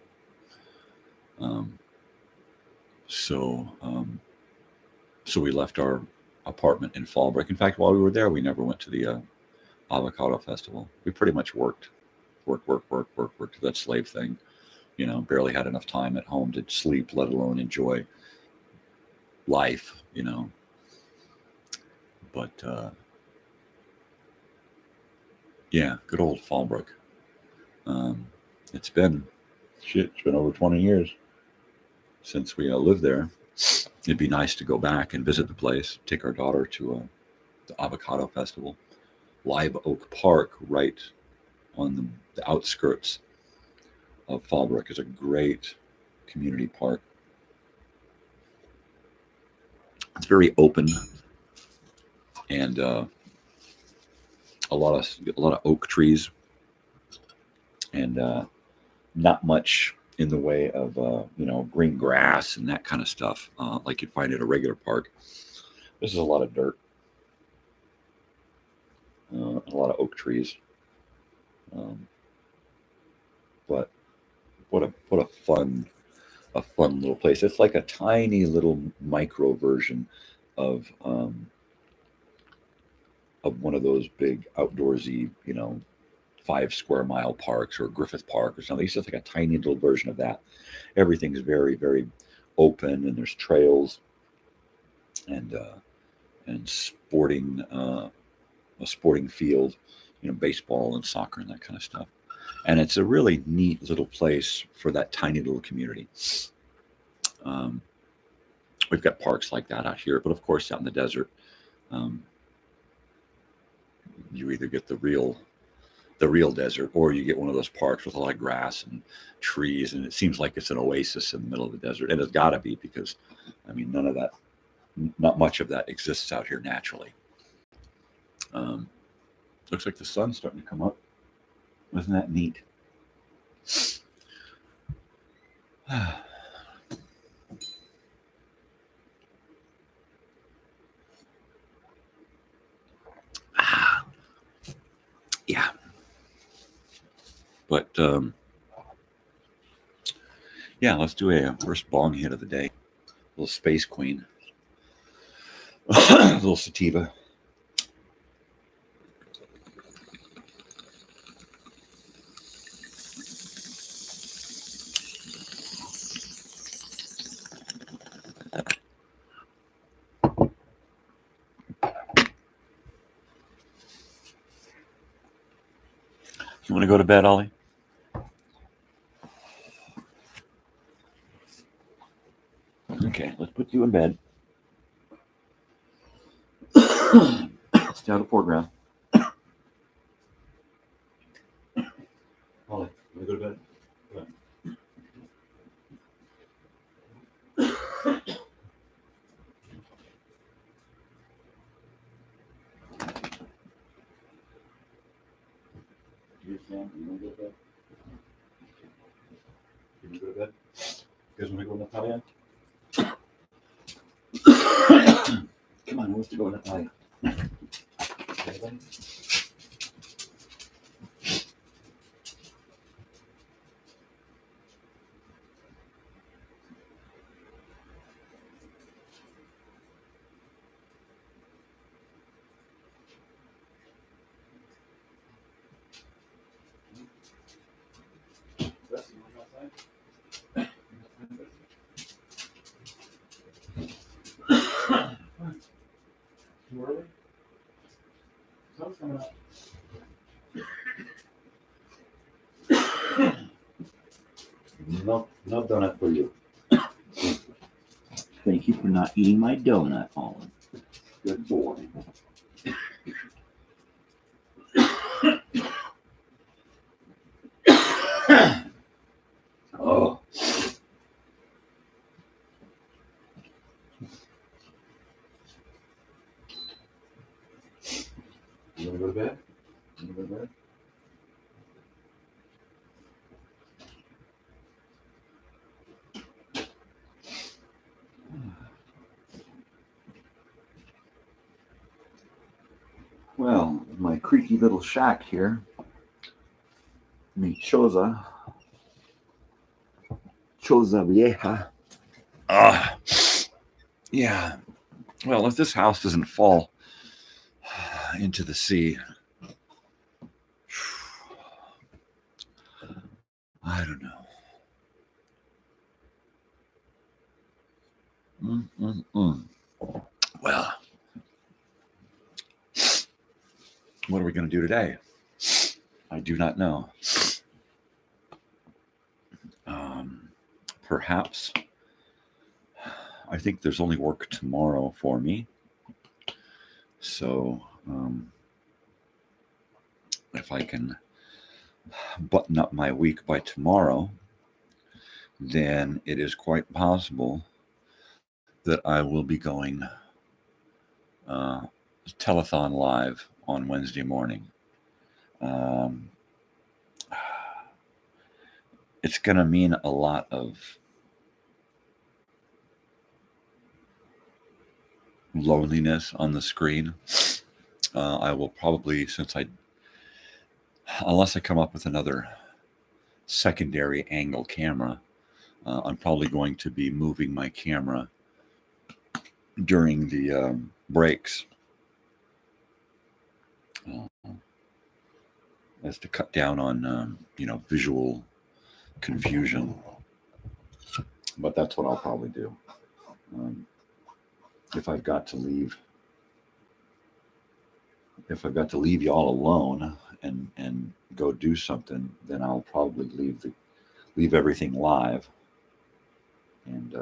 Speaker 1: So we left our apartment in Fallbrook. In fact, while we were there, we never went to the avocado festival. We pretty much worked that slave thing. Barely had enough time at home to sleep, let alone enjoy life. But yeah, good old Fallbrook. It's been over 20 years since we lived there. It'd be nice to go back and visit the place, take our daughter to the avocado festival. Live Oak Park, right on the outskirts of Fallbrook, is a great community park. It's very open, and a lot of oak trees. and not much in the way of green grass and that kind of stuff like you'd find at a regular park. This is a lot of dirt, a lot of oak trees, but what a fun little place. It's like a tiny little micro version of one of those big outdoorsy 5 square mile parks or Griffith Park or something. It's just like a tiny little version of that. Everything's very, very open, and there's trails and sporting a sporting field, baseball and soccer and that kind of stuff. And it's a really neat little place for that tiny little community. We've got parks like that out here, but of course out in the desert, you either get the real desert, or you get one of those parks with a lot of grass and trees, and it seems like it's an oasis in the middle of the desert. And it's got to be, because not much of that exists out here naturally. Looks like the sun's starting to come up. Isn't that neat? Yeah. But yeah, let's do a first bong hit of the day. A little Space Queen. A little sativa. You want to go to bed, Ollie? Okay, let's put you in bed. Stay out of foreground. Ollie, you want to go to bed? Go ahead. You want to go to bed? Can you go to bed? You guys want to go, Natalia? Come on, who wants to go, Natalia? Anybody? Too early? Sun's coming up. No donut for you. Thank you for not eating my donut, Ollie. Good boy. Oh. You want to go to bed? You want to go to bed? Well, my creaky little shack here, mi choza vieja. Yeah. Well, if this house doesn't fall into the sea, I don't know. Well, what are we going to do today? I do not know. Perhaps. I think there's only work tomorrow for me. So if I can button up my week by tomorrow, then it is quite possible that I will be going telethon live on Wednesday morning. it's going to mean a lot of loneliness on the screen. I will probably, unless I come up with another secondary angle camera, I'm probably going to be moving my camera during the breaks as to cut down on, visual confusion. But that's what I'll probably do. If I've got to leave y'all alone and go do something, then I'll probably leave everything live and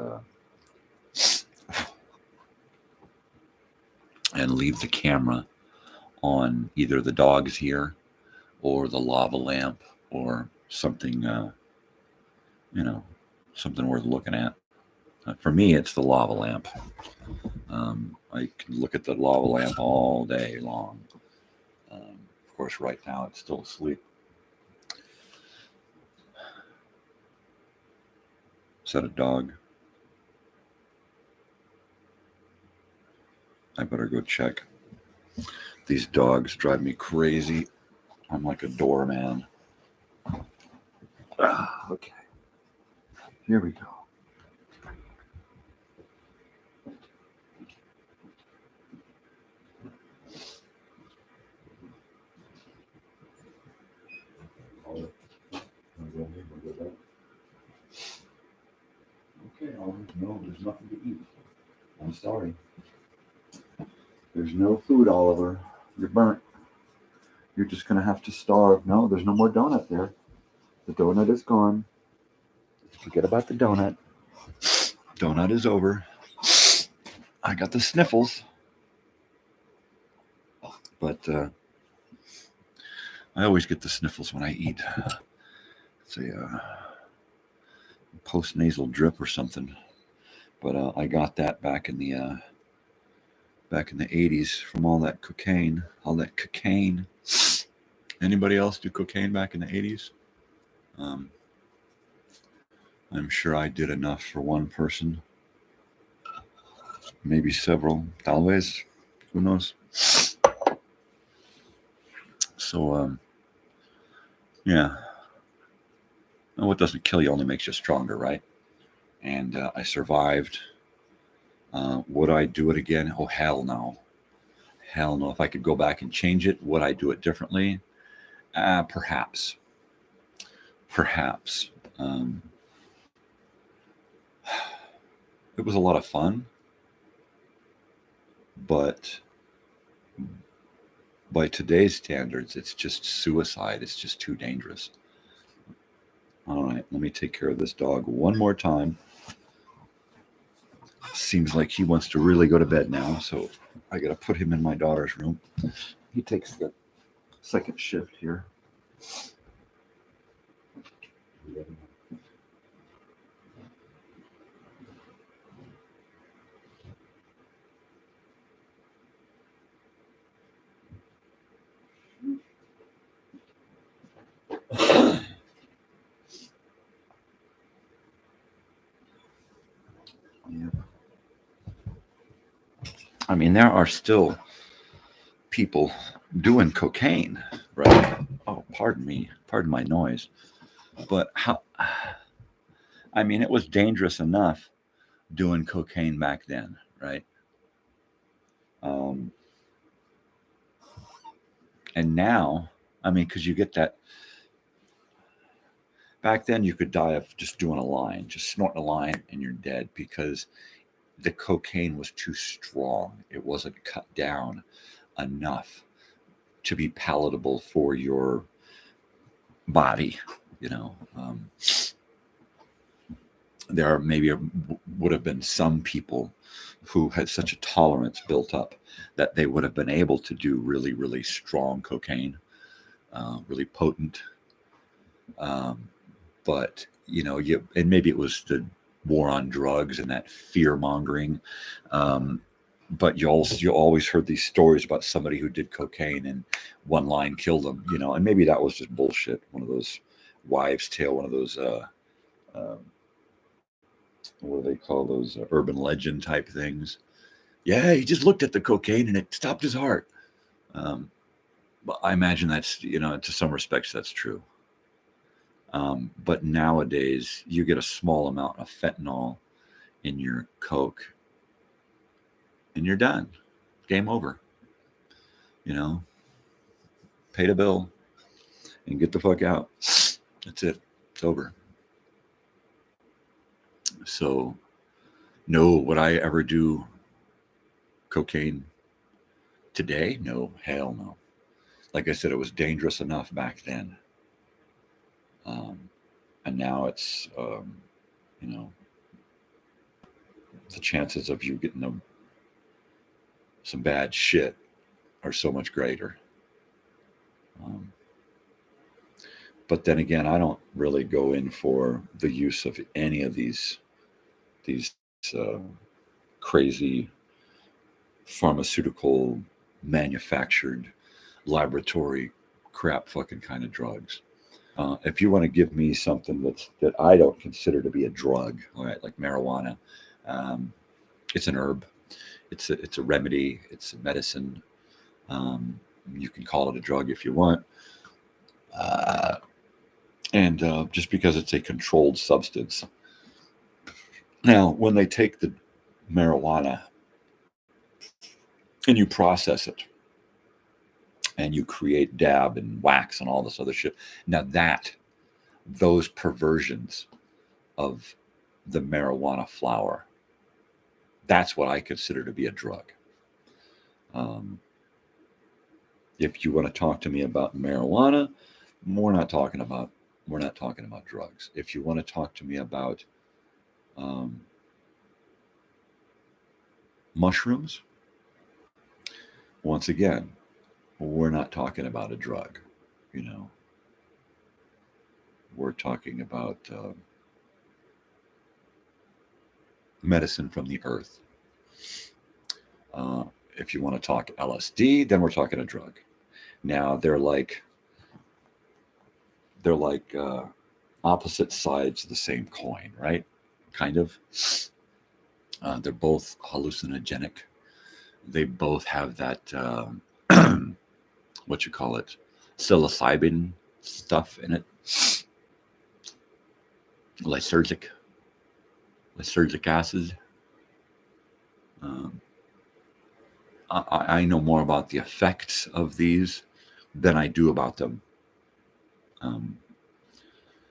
Speaker 1: leave the camera on either the dogs here or the lava lamp or something, something worth looking at. For me, it's the lava lamp. I can look at the lava lamp all day long. Of course, right now it's still asleep. Is that a dog? I better go check. These dogs drive me crazy. I'm like a doorman. Okay. Here we go. Okay, no, there's nothing to eat. I'm sorry. There's no food, Oliver. You're burnt. You're just going to have to starve. No, there's no more donut there. The donut is gone. Forget about the donut. Donut is over. I got the sniffles. But I always get the sniffles when I eat. It's a post-nasal drip or something. But I got that back in the 80s from all that cocaine. Anybody else do cocaine back in the 80s? I'm sure I did enough for one person. Maybe several. Tal vez. Who knows? So, yeah. And what doesn't kill you only makes you stronger, right? And I survived. Would I do it again? Oh, hell no. Hell no. If I could go back and change it, would I do it differently? Perhaps. It was a lot of fun, but by today's standards, it's just suicide. It's just too dangerous. All right, let me take care of this dog one more time. Seems like he wants to really go to bed now, so I got to put him in my daughter's room. He takes the second shift here. Yep. I mean, there are still people doing cocaine, right? Oh, pardon me. Pardon my noise. But I mean, it was dangerous enough doing cocaine back then, right? And now, I mean, because you get that. Back then, you could die of just doing a line, just snorting a line, and you're dead because the cocaine was too strong. It wasn't cut down enough to be palatable for your body, There would have been some people who had such a tolerance built up that they would have been able to do really, really strong cocaine, really potent. But and maybe it was the war on drugs and that fear mongering. But you always heard these stories about somebody who did cocaine and one line killed them, and maybe that was just bullshit. One of those wives' tale, one of those um, what do they call those urban legend type things? Yeah, he just looked at the cocaine and it stopped his heart. But I imagine that's, to some respects, that's true. But nowadays, you get a small amount of fentanyl in your Coke and you're done. Game over. Pay the bill and get the fuck out. That's it. It's over. So, no, would I ever do cocaine today? No, hell no. Like I said, it was dangerous enough back then. And now it's, the chances of you getting some bad shit are so much greater. But then again, I don't really go in for the use of any of these crazy pharmaceutical manufactured laboratory crap fucking kind of drugs. If you want to give me something that I don't consider to be a drug, all right, like marijuana, it's an herb, it's a remedy, it's a medicine. You can call it a drug if you want. And just because it's a controlled substance. Now, when they take the marijuana and you process it and you create dab and wax and all this other shit, now those perversions of the marijuana flower, that's what I consider to be a drug. If you want to talk to me about marijuana, we're not talking about drugs. If you want to talk to me about mushrooms, once again, we're not talking about a drug. We're talking about medicine from the earth. If you want to talk LSD, then we're talking a drug. Now they're like opposite sides of the same coin, right? Kind of. They're both hallucinogenic. They both have that what you call it, psilocybin stuff in it. Lysergic acid. I know more about the effects of these than I do about them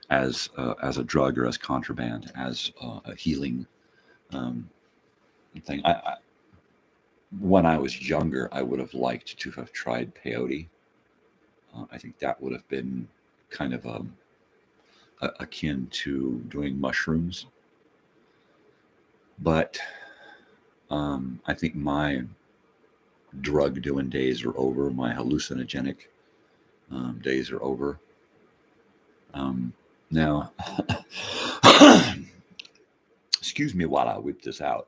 Speaker 1: as a drug or as contraband, as a healing thing. When I was younger, I would have liked to have tried peyote. I think that would have been kind of akin to doing mushrooms. But I think my drug doing days are over. My hallucinogenic days are over. Now, excuse me while I whip this out.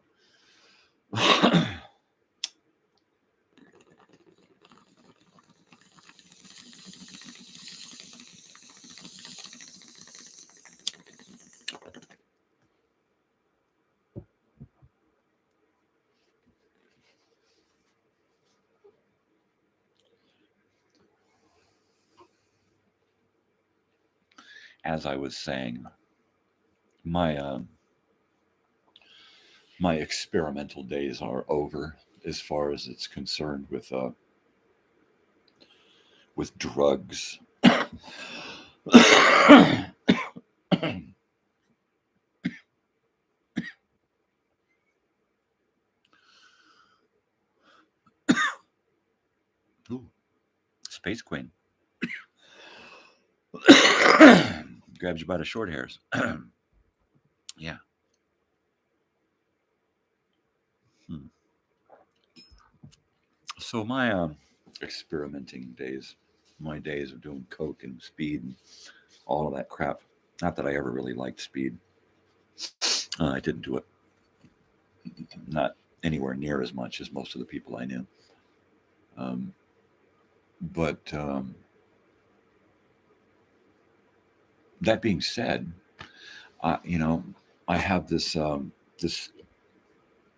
Speaker 1: As I was saying, my experimental days are over as far as it's concerned with drugs. Ooh, Space Queen. Grabs you by the short hairs. Yeah. So my experimenting days, my days of doing coke and speed and all of that crap. Not that I ever really liked speed. I didn't do it. Not anywhere near as much as most of the people I knew. But that being said, You know, I have this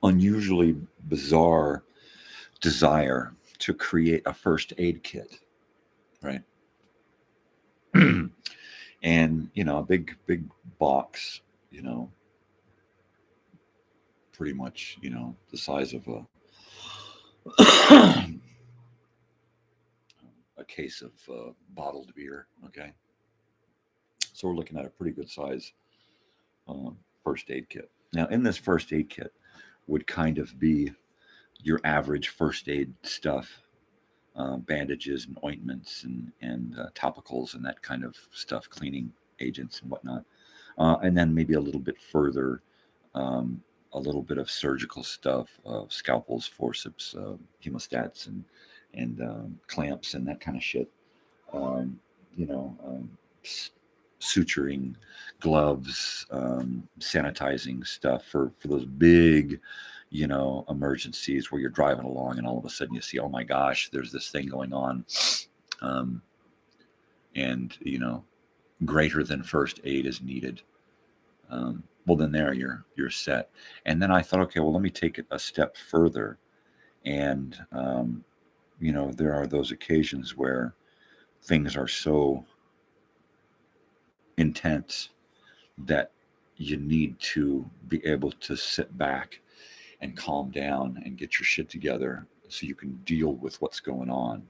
Speaker 1: unusually bizarre desire to create a first aid kit, right? And a big box, pretty much the size of a a case of bottled beer. Okay, so we're looking at a pretty good size uh, first aid kit. Now, in this first aid kit would kind of be your average first aid stuff, bandages and ointments and topicals and that kind of stuff, cleaning agents and whatnot, and then maybe a little bit further, um, a little bit of surgical stuff, scalpels, forceps, hemostats, and clamps and that kind of shit. Um, you know, suturing, gloves, sanitizing stuff for those big, emergencies where you're driving along and all of a sudden you see, oh my gosh, there's this thing going on, um, and greater than first aid is needed. Well, then there you're set. And then I thought, okay, well, let me take it a step further, and there are those occasions where things are so intense that you need to be able to sit back and calm down and get your shit together so you can deal with what's going on.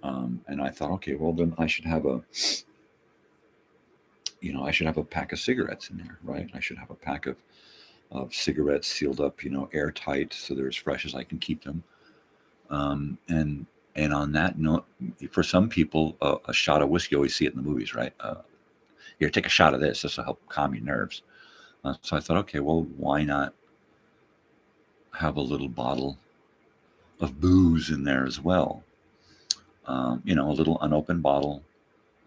Speaker 1: And I thought, okay, well then I should have a pack of cigarettes in there, right? I should have a pack of cigarettes sealed up, airtight, so they're as fresh as I can keep them. And on that note, for some people, a shot of whiskey, you always see it in the movies, right? Here, take a shot of this. This will help calm your nerves. So I thought, okay, well, why not have a little bottle of booze in there as well? A little unopened bottle,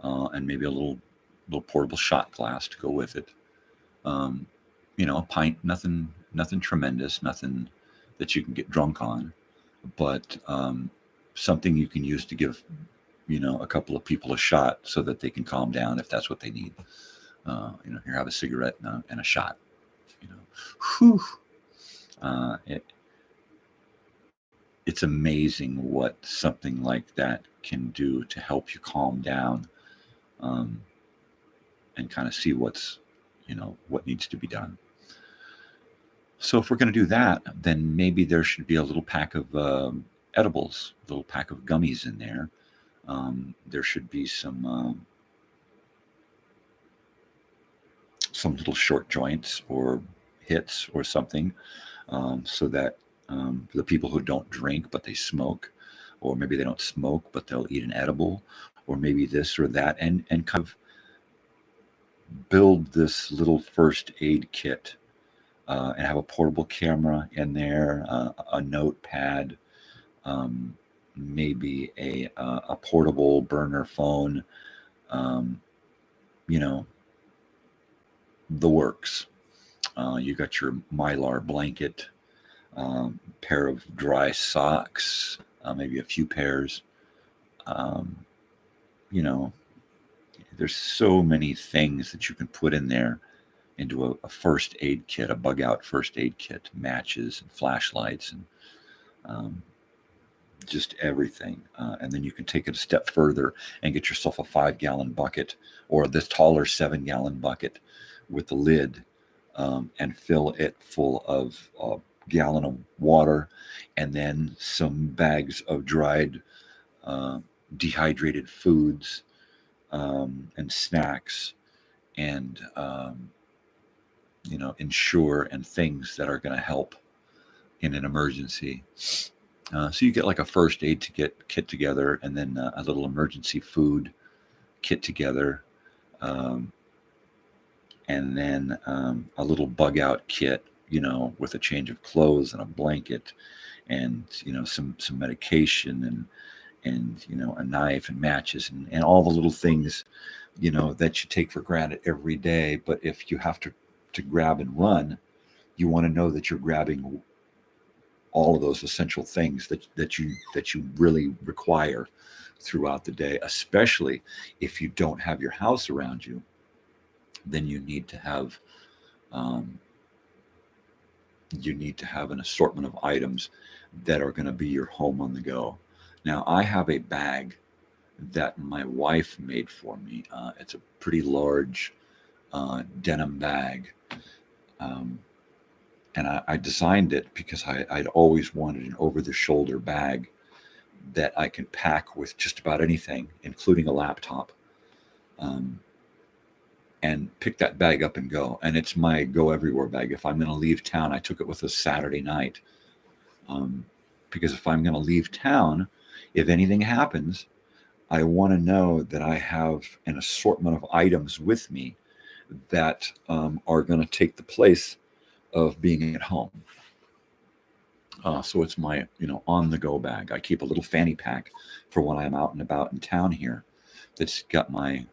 Speaker 1: and maybe a little portable shot glass to go with it. Um, a pint, nothing tremendous, nothing that you can get drunk on, but something you can use to give a couple of people a shot so that they can calm down if that's what they need. Here, have a cigarette and a shot. Whew. Uh, it, it's amazing what something like that can do to help you calm down, um, and kind of see what needs to be done. So if we're going to do that, then maybe there should be a little pack of edibles, a little pack of gummies in there. There should be some little short joints or hits or something, so that for the people who don't drink but they smoke, or maybe they don't smoke but they'll eat an edible, or maybe this or that, and kind of build this little first aid kit, and have a portable camera in there, a notepad, maybe a portable burner phone, um, you know, the works. You got your Mylar blanket, pair of dry socks, maybe a few pairs. Um, you know, there's so many things that you can put in there into a first aid kit, a bug out first aid kit, matches and flashlights and um, just everything. And then you can take it a step further and get yourself a 5-gallon bucket or this taller 7-gallon bucket with the lid, and fill it full of a gallon of water and then some bags of dried, uh, dehydrated foods, and snacks, and ensure and things that are going to help in an emergency. So you get like a first aid kit together, and then a little emergency food kit together, um, and then a little bug out kit, with a change of clothes and a blanket, and some medication, and a knife and matches, and all the little things that you take for granted every day. But if you have to grab and run, you want to know that you're grabbing all of those essential things that you really require throughout the day, especially if you don't have your house around you. then you need to have um, an assortment of items that are going to be your home on the go. Now, I have a bag that my wife made for me. It's a pretty large denim bag. Um, and I designed it because I'd always wanted an over-the-shoulder bag that I can pack with just about anything, including a laptop, um, and pick that bag up and go. And it's my go everywhere bag. If I'm going to leave town, I took it with us Saturday night, because if I'm going to leave town, if anything happens, I want to know that I have an assortment of items with me that are going to take the place of being at home. So it's my, on-the-go bag. I keep a little fanny pack for when I'm out and about in town here. That's got my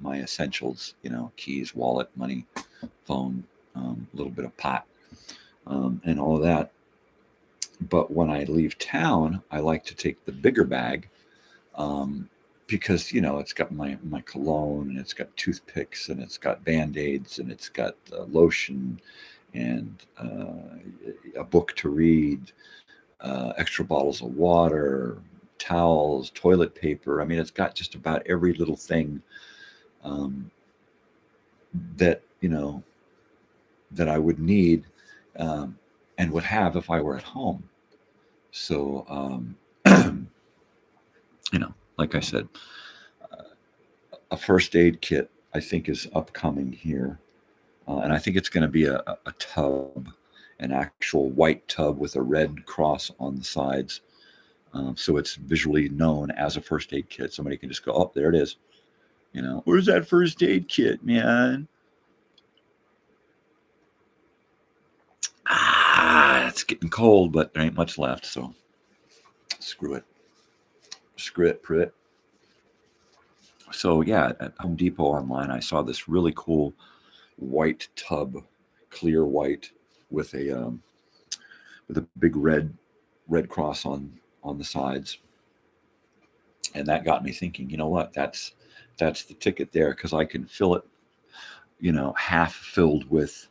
Speaker 1: essentials, keys, wallet, money, phone, a little bit of pot, and all of that. But when I leave town, I like to take the bigger bag, because it's got my cologne, and it's got toothpicks, and it's got Band-Aids, and it's got lotion, and a book to read, extra bottles of water, towels, toilet paper. I mean, it's got just about every little thing that that I would need, and would have if I were at home. So like I said, a first aid kit I think is upcoming here, and I think it's going to be a tub, an actual white tub with a red cross on the sides, so it's visually known as a first aid kit. Somebody can just go, oh, there it is. Where's that first aid kit, man? It's getting cold, but there ain't much left, so screw it. Prit. So yeah, at Home Depot online, I saw this really cool white tub, clear white, with a big red cross on the sides, and that got me thinking. You know what? That's the ticket there, because I can fill it, half filled with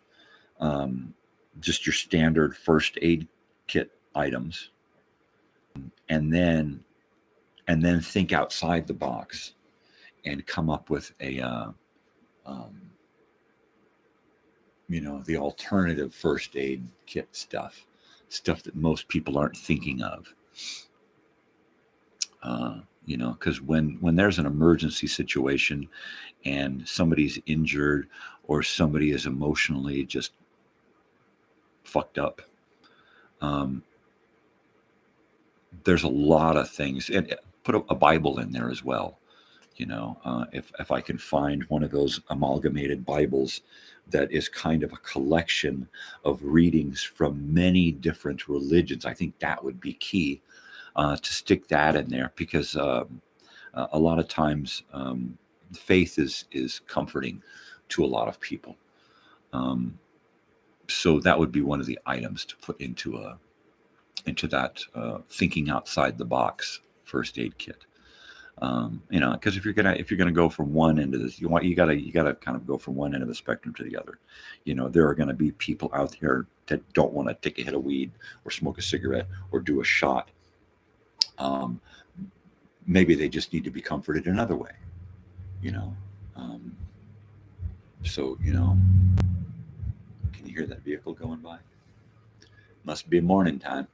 Speaker 1: just your standard first aid kit items, and then think outside the box and come up with a the alternative first aid kit stuff that most people aren't thinking of. Because when there's an emergency situation and somebody's injured, or somebody is emotionally just fucked up, there's a lot of things, and put a Bible in there as well. If I can find one of those amalgamated Bibles that is kind of a collection of readings from many different religions, I think that would be key, to stick that in there, because a lot of times faith is comforting to a lot of people. So that would be one of the items to put into that thinking outside the box first aid kit. Because if you're gonna go from one end of this, you gotta kind of go from one end of the spectrum to the other. There are going to be people out there that don't want to take a hit of weed, or smoke a cigarette, or do a shot. Maybe they just need to be comforted another way. So can you hear that vehicle going by? Must be morning time.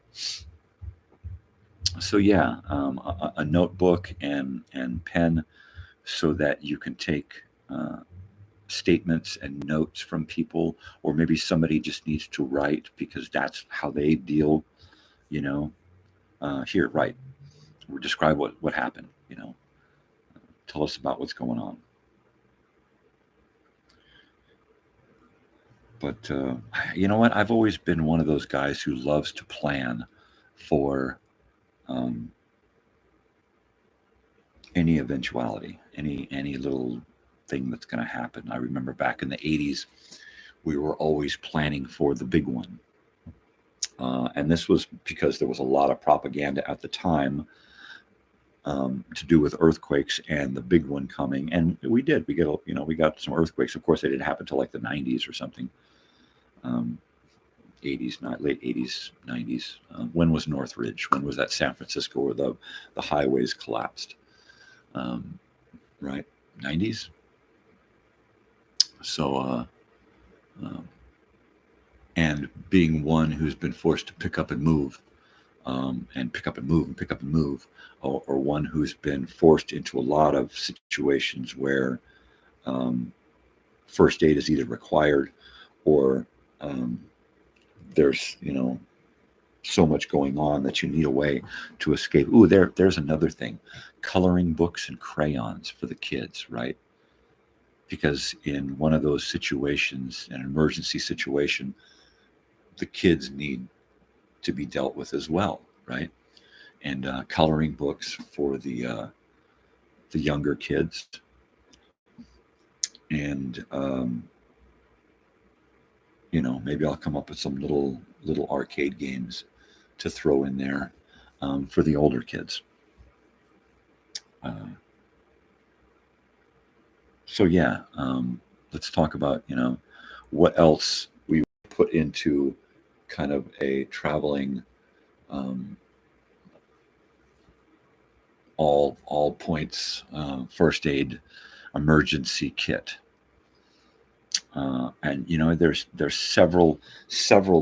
Speaker 1: So yeah, a notebook and pen, so that you can take statements and notes from people, or maybe somebody just needs to write because that's how they deal. Here, write. Describe what happened. Tell us about what's going on. But you know what? I've always been one of those guys who loves to plan for any eventuality, any little thing that's going to happen. I remember back in the 80s, we were always planning for the big one. And this was because there was a lot of propaganda at the time to do with earthquakes and the big one coming. And we did. We got some earthquakes. Of course, they didn't happen till like the 90s or something. 80s, not late 80s, 90s. When was Northridge? When was that San Francisco where the highways collapsed? Right, 90s. So, and being one who's been forced to pick up and move, and pick up and move and pick up and move, or one who's been forced into a lot of situations where first aid is either required or there's so much going on that you need a way to escape. Ooh, there's another thing: coloring books and crayons for the kids, right? Because in one of those situations, an emergency situation, the kids need to be dealt with as well, right? And coloring books for the younger kids, and maybe I'll come up with some little arcade games to throw in there for the older kids. So yeah, let's talk about what else we put into kind of a traveling all points first aid emergency kit. And there's several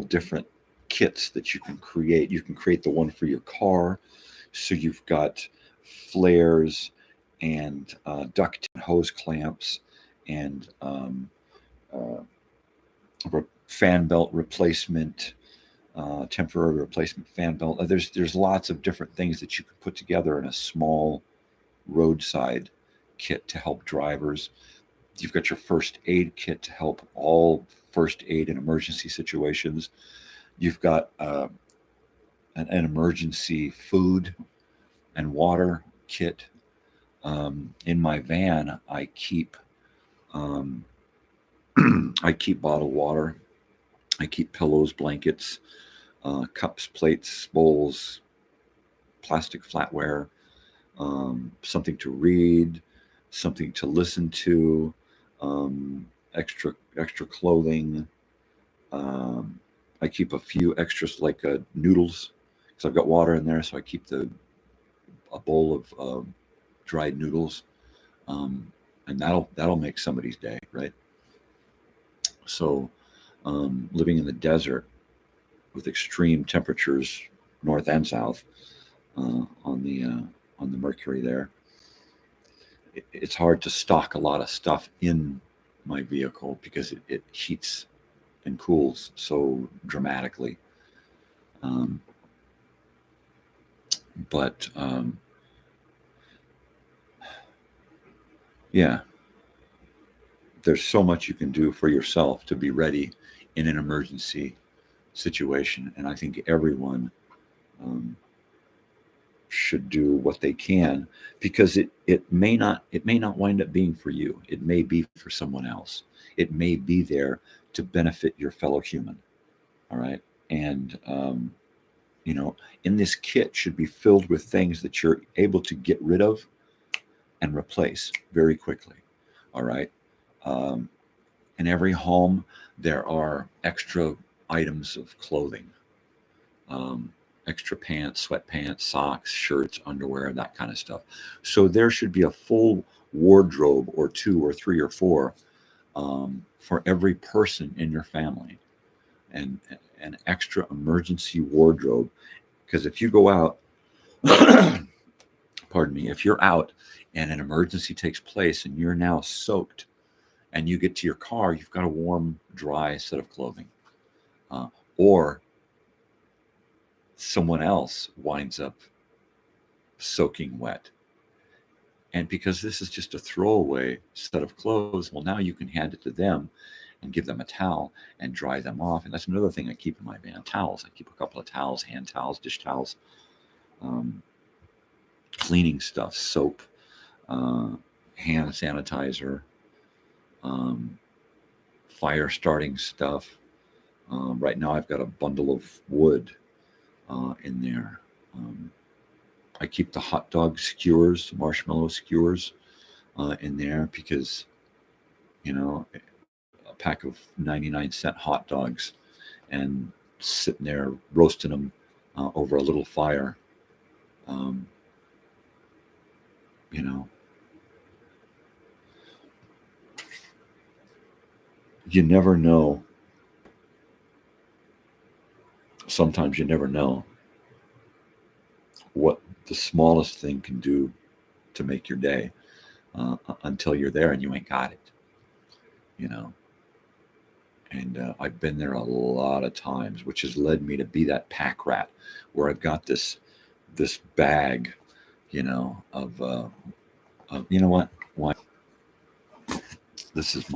Speaker 1: different kits that you can create. You can create the one for your car, so you've got flares and duct and hose clamps and fan belt replacement, temporary replacement fan belt. There's lots of different things that you can put together in a small roadside kit to help drivers. You've got your first aid kit to help all first aid in emergency situations. You've got an emergency food and water kit. In my van, I keep bottled water. I keep pillows, blankets, cups, plates, bowls, plastic flatware, something to read, something to listen to, extra clothing. I keep a few extras like noodles, because I've got water in there, so I keep a bowl of dried noodles, and that'll make somebody's day, right? So, living in the desert with extreme temperatures, north and south, on the Mercury there, it's hard to stock a lot of stuff in my vehicle because it heats and cools so dramatically. But yeah, there's so much you can do for yourself to be ready in an emergency situation, and I think everyone should do what they can, because it may not wind up being for you. It may be for someone else. It may be there to benefit your fellow human. All right, and in this kit should be filled with things that you're able to get rid of and replace very quickly. All right. In every home, there are extra items of clothing, extra pants, sweatpants, socks, shirts, underwear, that kind of stuff. So there should be a full wardrobe or two or three or four for every person in your family, and an extra emergency wardrobe. Because if you go out, pardon me, if you're out and an emergency takes place and you're now soaked and you get to your car, you've got a warm, dry set of clothing. Or someone else winds up soaking wet. And because this is just a throwaway set of clothes, well, now you can hand it to them and give them a towel and dry them off. And that's another thing I keep in my van: towels. I keep a couple of towels, hand towels, dish towels, cleaning stuff, soap, hand sanitizer, fire starting stuff. Right now I've got a bundle of wood in there. I keep the hot dog skewers, marshmallow skewers in there because, you know, a pack of 99-cent hot dogs and sitting there roasting them over a little fire. You know, you never know. Sometimes you never know what the smallest thing can do to make your day until you're there and you ain't got it, you know. And I've been there a lot of times, which has led me to be that pack rat, where I've got this bag, you know, of you know what? Why? This is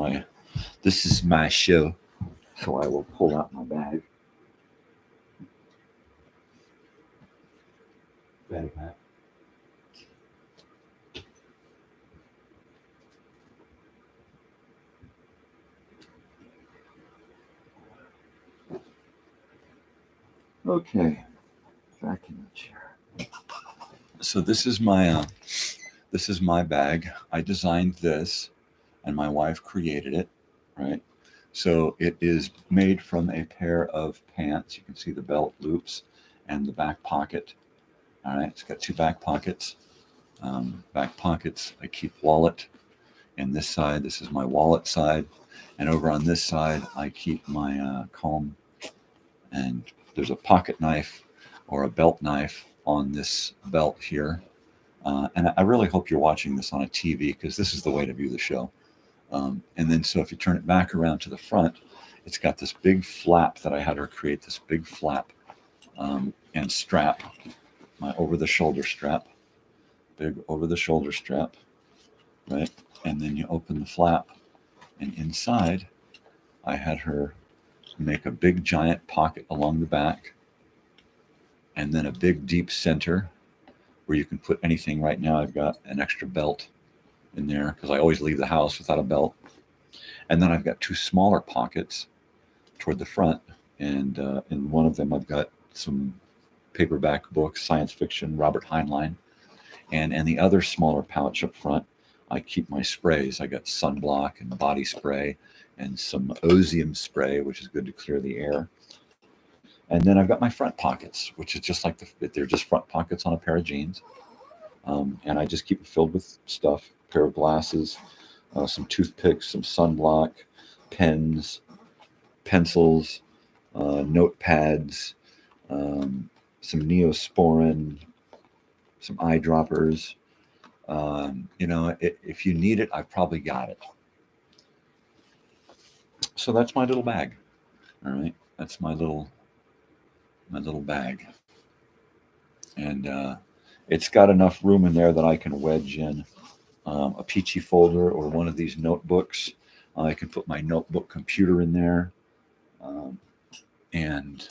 Speaker 1: my show, so I will pull out my bag. Bag hat. Okay, back in the chair. So this is my bag. I designed this, and my wife created it, right? So it is made from a pair of pants. You can see the belt loops and the back pocket. All right, it's got two back pockets. Back pockets, I keep wallet. And this side, this is my wallet side. And over on this side, I keep my comb. And there's a pocket knife or a belt knife on this belt here. And I really hope you're watching this on a TV, because this is the way to view the show. And then so if you turn it back around to the front, it's got this big flap that I had her create, this big flap and strap, my over-the-shoulder strap, big over-the-shoulder strap, right? And then you open the flap, and inside I had her make a big giant pocket along the back, and then a big deep center where you can put anything. Right now I've got an extra belt in there because I always leave the house without a belt. And then I've got two smaller pockets toward the front, and in one of them I've got some paperback books, science fiction, Robert Heinlein, and in the other smaller pouch up front I keep my sprays. I got sunblock and body spray and some osium spray, which is good to clear the air. And then I've got my front pockets, which is just like they're just front pockets on a pair of jeans. And I just keep it filled with stuff, a pair of glasses, some toothpicks, some sunblock, pens, pencils, notepads, some Neosporin, some eyedroppers. You know, if you need it, I've probably got it. So that's my little bag. All right, that's my little bag, and it's got enough room in there that I can wedge in a peachy folder or one of these notebooks. I can put my notebook computer in there, and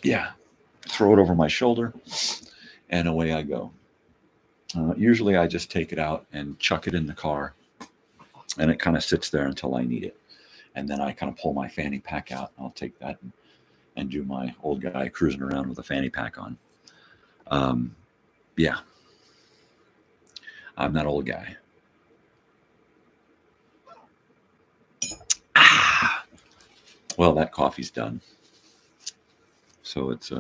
Speaker 1: yeah, throw it over my shoulder, and away I go. Usually I just take it out and chuck it in the car, and it kind of sits there until I need it. And then I kind of pull my fanny pack out, and I'll take that and do my old guy cruising around with a fanny pack on. Yeah, I'm that old guy. Well, that coffee's done. So it's,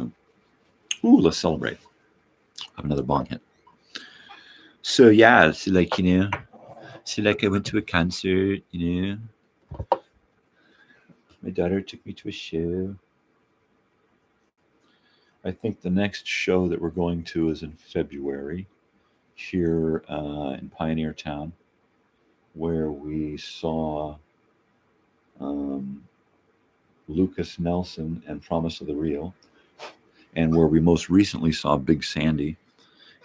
Speaker 1: let's celebrate. Have another bong hit. So yeah, it's like, you know, I went to a concert, you know. My daughter took me to a show. I think the next show that we're going to is in February here in Pioneer Town, where we saw Lucas Nelson and Promise of the Rio, and where we most recently saw Big Sandy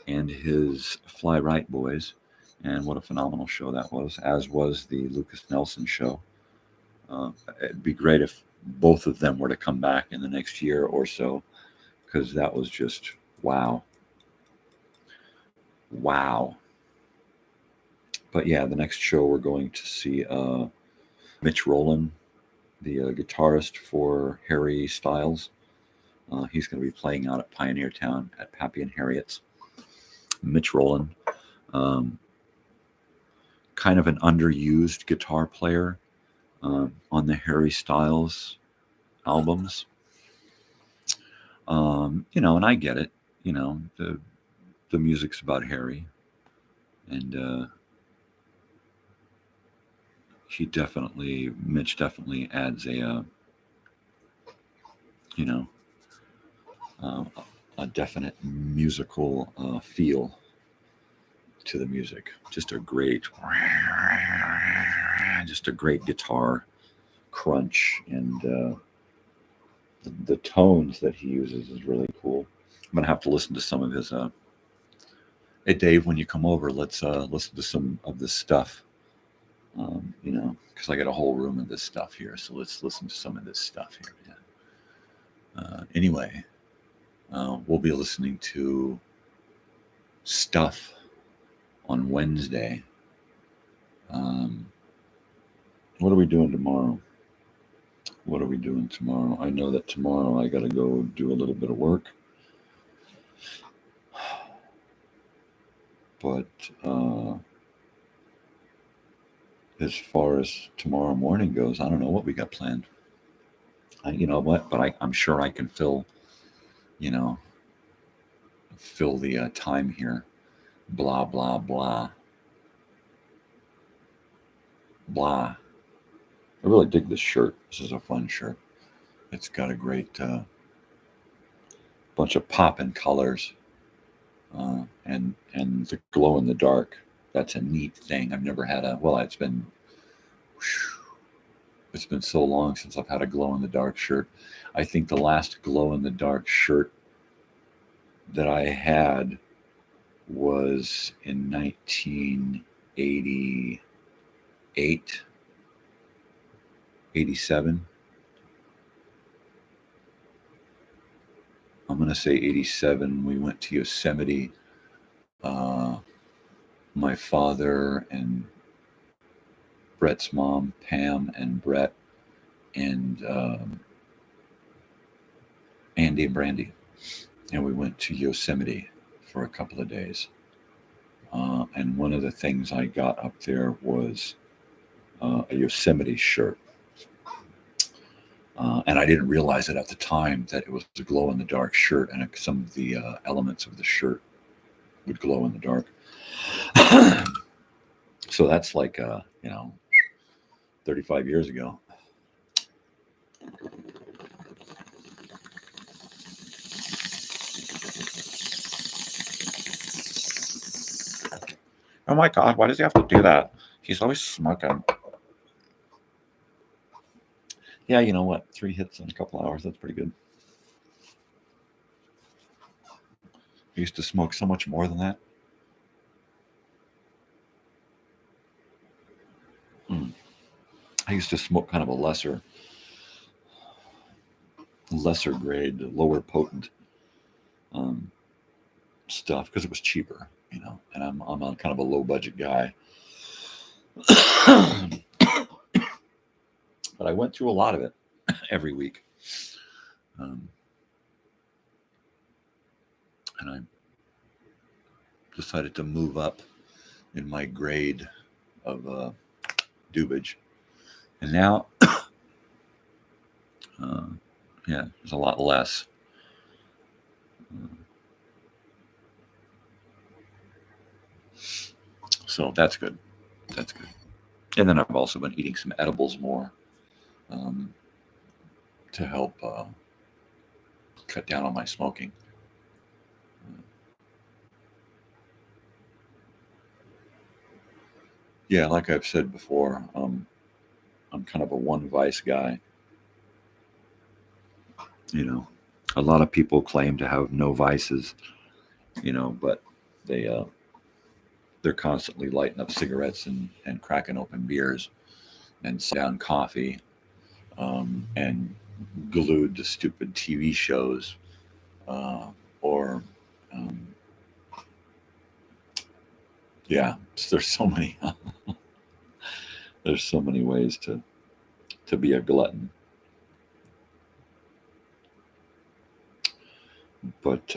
Speaker 1: and his Fly Right Boys. And what a phenomenal show that was, as was the Lucas Nelson show. It'd be great if both of them were to come back in the next year or so, because that was just wow. Wow. But yeah, the next show we're going to see Mitch Rowland, the guitarist for Harry Styles. He's going to be playing out at Pioneer Town at Pappy and Harriet's. Mitch Rowland, kind of an underused guitar player on the Harry Styles albums. And I get it. The music's about Harry, and Mitch definitely adds a definite musical feel to the music. Just a great guitar crunch, and the tones that he uses is really cool. I'm gonna have to listen to some of his. Hey Dave, when you come over, let's listen to some of this stuff. Because I got a whole room of this stuff here, so let's listen to some of this stuff here. Yeah. Anyway, we'll be listening to Stuff on Wednesday. What are we doing tomorrow? I know that tomorrow I got to go do a little bit of work. But as far as tomorrow morning goes, I don't know what we got planned. You know what? But I'm sure I can fill the time here. Blah, blah, blah. Blah. I really dig this shirt. This is a fun shirt. It's got a great bunch of poppin' colors, and the glow in the dark. That's a neat thing. I've never had it's been so long since I've had a glow in the dark shirt. I think the last glow in the dark shirt that I had was in 1988, 87. I'm going to say 87. We went to Yosemite. My father and Brett's mom, Pam, and Brett, and Andy and Brandy. And we went to Yosemite for a couple of days. And one of the things I got up there was a Yosemite shirt. And I didn't realize it at the time that it was a glow-in-the-dark shirt, and some of the elements of the shirt would glow in the dark. So that's like, 35 years ago. Oh my God, why does he have to do that? He's always smoking. Yeah, you know what? 3 hits in a couple hours. That's pretty good. I used to smoke so much more than that. I used to smoke kind of a lesser grade, lower potent stuff because it was cheaper, and I'm on kind of a low budget guy. But I went through a lot of it every week. And I decided to move up in my grade of dubage. And now, there's a lot less. So that's good. That's good. And then I've also been eating some edibles more to help cut down on my smoking. Yeah, like I've said before, I'm kind of a one vice guy. A lot of people claim to have no vices, but they're constantly lighting up cigarettes and cracking open beers and down coffee, and glued to stupid TV shows, or there's so many there's so many ways to be a glutton. But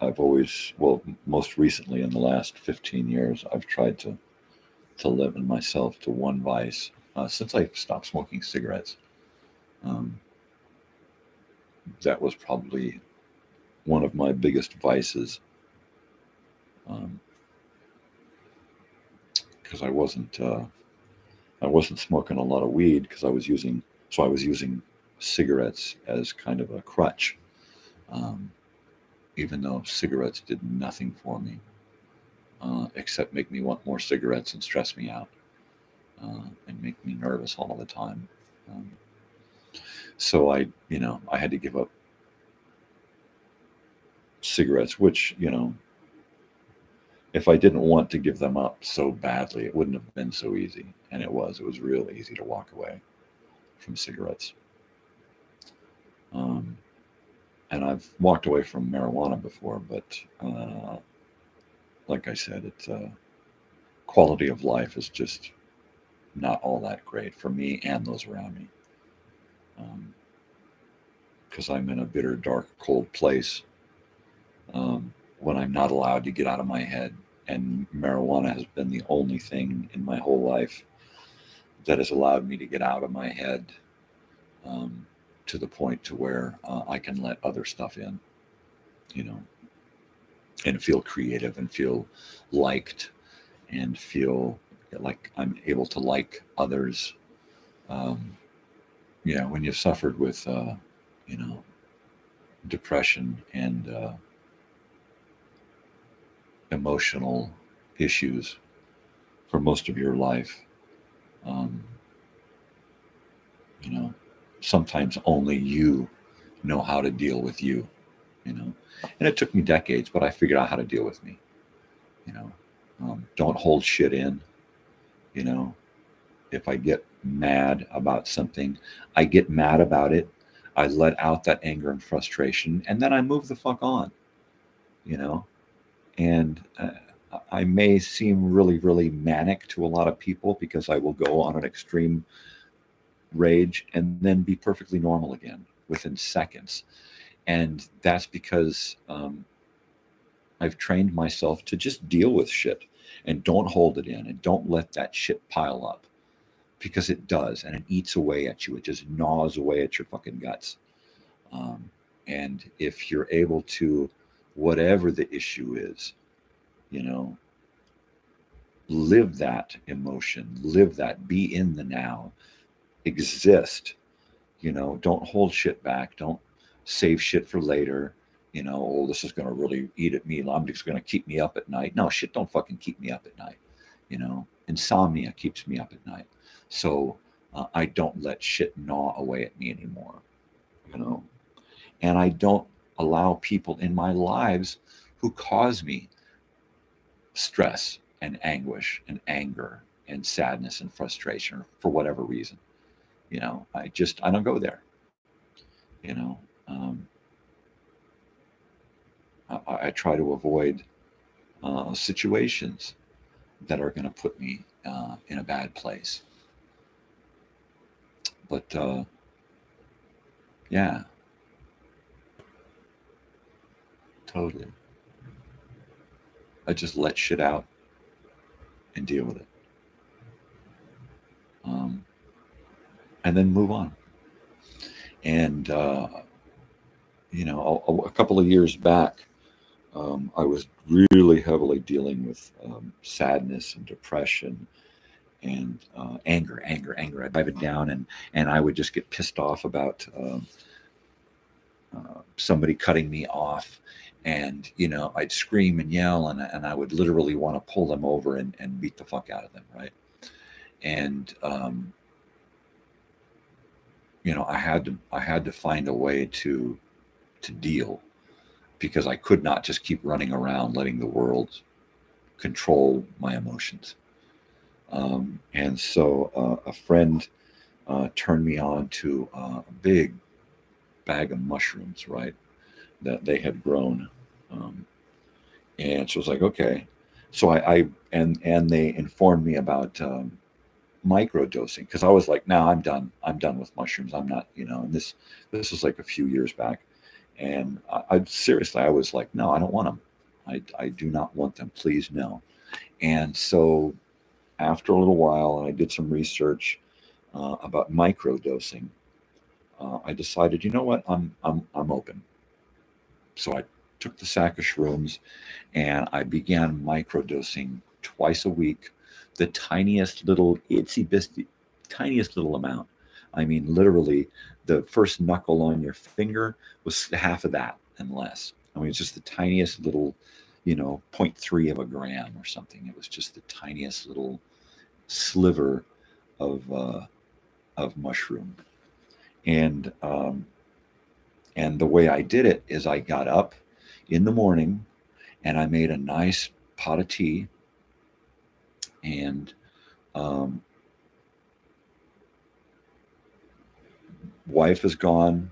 Speaker 1: I've always, well, most recently in the last 15 years, I've tried to limit myself to one vice since I stopped smoking cigarettes. Um, that was probably one of my biggest vices, because I wasn't smoking a lot of weed because I was using cigarettes as kind of a crutch, um, even though cigarettes did nothing for me except make me want more cigarettes and stress me out and make me nervous all the time. Um, so I had to give up cigarettes, which, if I didn't want to give them up so badly, it wouldn't have been so easy. And it was real easy to walk away from cigarettes. And I've walked away from marijuana before, but like I said, it's quality of life is just not all that great for me and those around me. Because I'm in a bitter, dark, cold place when I'm not allowed to get out of my head. And marijuana has been the only thing in my whole life that has allowed me to get out of my head to the point to where I can let other stuff in, and feel creative and feel liked and feel like I'm able to like others. When you've suffered with, depression and emotional issues for most of your life, um, sometimes only you know how to deal with you, and it took me decades, but I figured out how to deal with me, don't hold shit in, if I get mad about something, I get mad about it. I let out that anger and frustration, and then I move the fuck on, and I may seem really, really manic to a lot of people because I will go on an extreme rage and then be perfectly normal again within seconds. And that's because I've trained myself to just deal with shit and don't hold it in and don't let that shit pile up, because it does, and it eats away at you. It just gnaws away at your fucking guts. And if you're able to, whatever the issue is, live that emotion, live that, be in the now, exist, don't hold shit back, don't save shit for later, oh, this is going to really eat at me, I'm just going to keep me up at night. No, shit don't fucking keep me up at night. Insomnia keeps me up at night. So I don't let shit gnaw away at me anymore, and I don't allow people in my lives who cause me stress and anguish and anger and sadness and frustration for whatever reason. I don't go there. you know um, I try to avoid situations that are going to put me in a bad place. But yeah, totally. I just let shit out and deal with it, um, and then move on. And a couple of years back, I was really heavily dealing with sadness and depression and anger. I'd drive it down, and I would just get pissed off about somebody cutting me off, and I'd scream and yell, and I would literally want to pull them over and beat the fuck out of them, right? And I had to find a way to deal, because I could not just keep running around letting the world control my emotions. And so a friend turned me on to a big bag of mushrooms, right, that they had grown. And so I was like, okay. So and they informed me about micro dosing, because I was like, no, I'm done with mushrooms. I'm not, and this was like a few years back. And I seriously, I was like, no, I don't want them. I do not want them. Please, no. And so after a little while, and I did some research about microdosing, I decided, you know what, I'm open. So I took the sack of shrooms and I began microdosing twice a week, the tiniest little itsy bisty, tiniest little amount. I mean, literally, the first knuckle on your finger was half of that and less. I mean, it's just the tiniest little, you know, zero point 0.3 of a gram or something. It was just the tiniest little sliver of mushroom. And and the way I did it is I got up in the morning and I made a nice pot of tea, and um, wife is gone,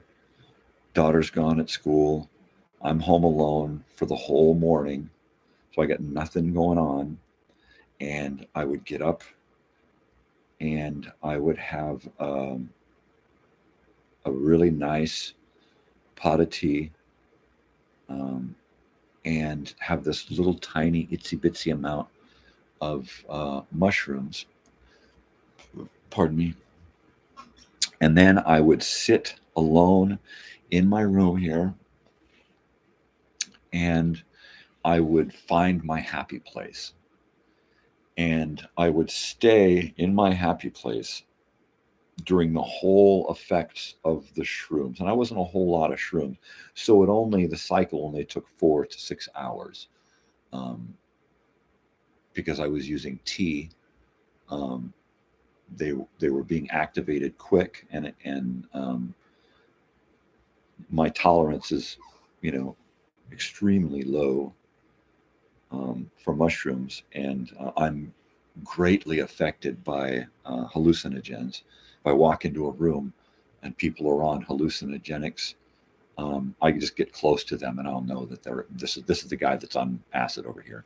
Speaker 1: daughter's gone at school. I'm home alone for the whole morning, so I got nothing going on. And I would get up and I would have a really nice pot of tea, and have this little tiny itsy bitsy amount of mushrooms. Pardon me. And then I would sit alone in my room here and I would find my happy place. And I would stay in my happy place during the whole effects of the shrooms. And I wasn't a whole lot of shrooms. So the cycle only took 4 to 6 hours, because I was using tea. They were being activated quick, and my tolerance is, you know, extremely low for mushrooms, and I'm greatly affected by hallucinogens. If I walk into a room and people are on hallucinogenics, I can just get close to them and I'll know that this is the guy that's on acid over here.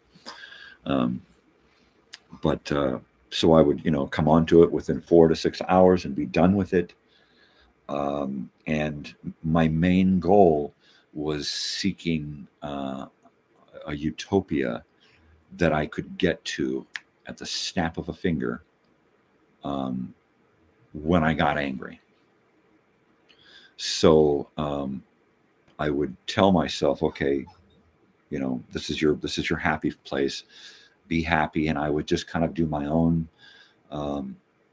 Speaker 1: But so I would, you know, come onto it within 4 to 6 hours and be done with it. And my main goal was seeking a utopia that I could get to at the snap of a finger when I got angry. So I would tell myself, okay, you know, this is your happy place. Be happy. And I would just kind of do my own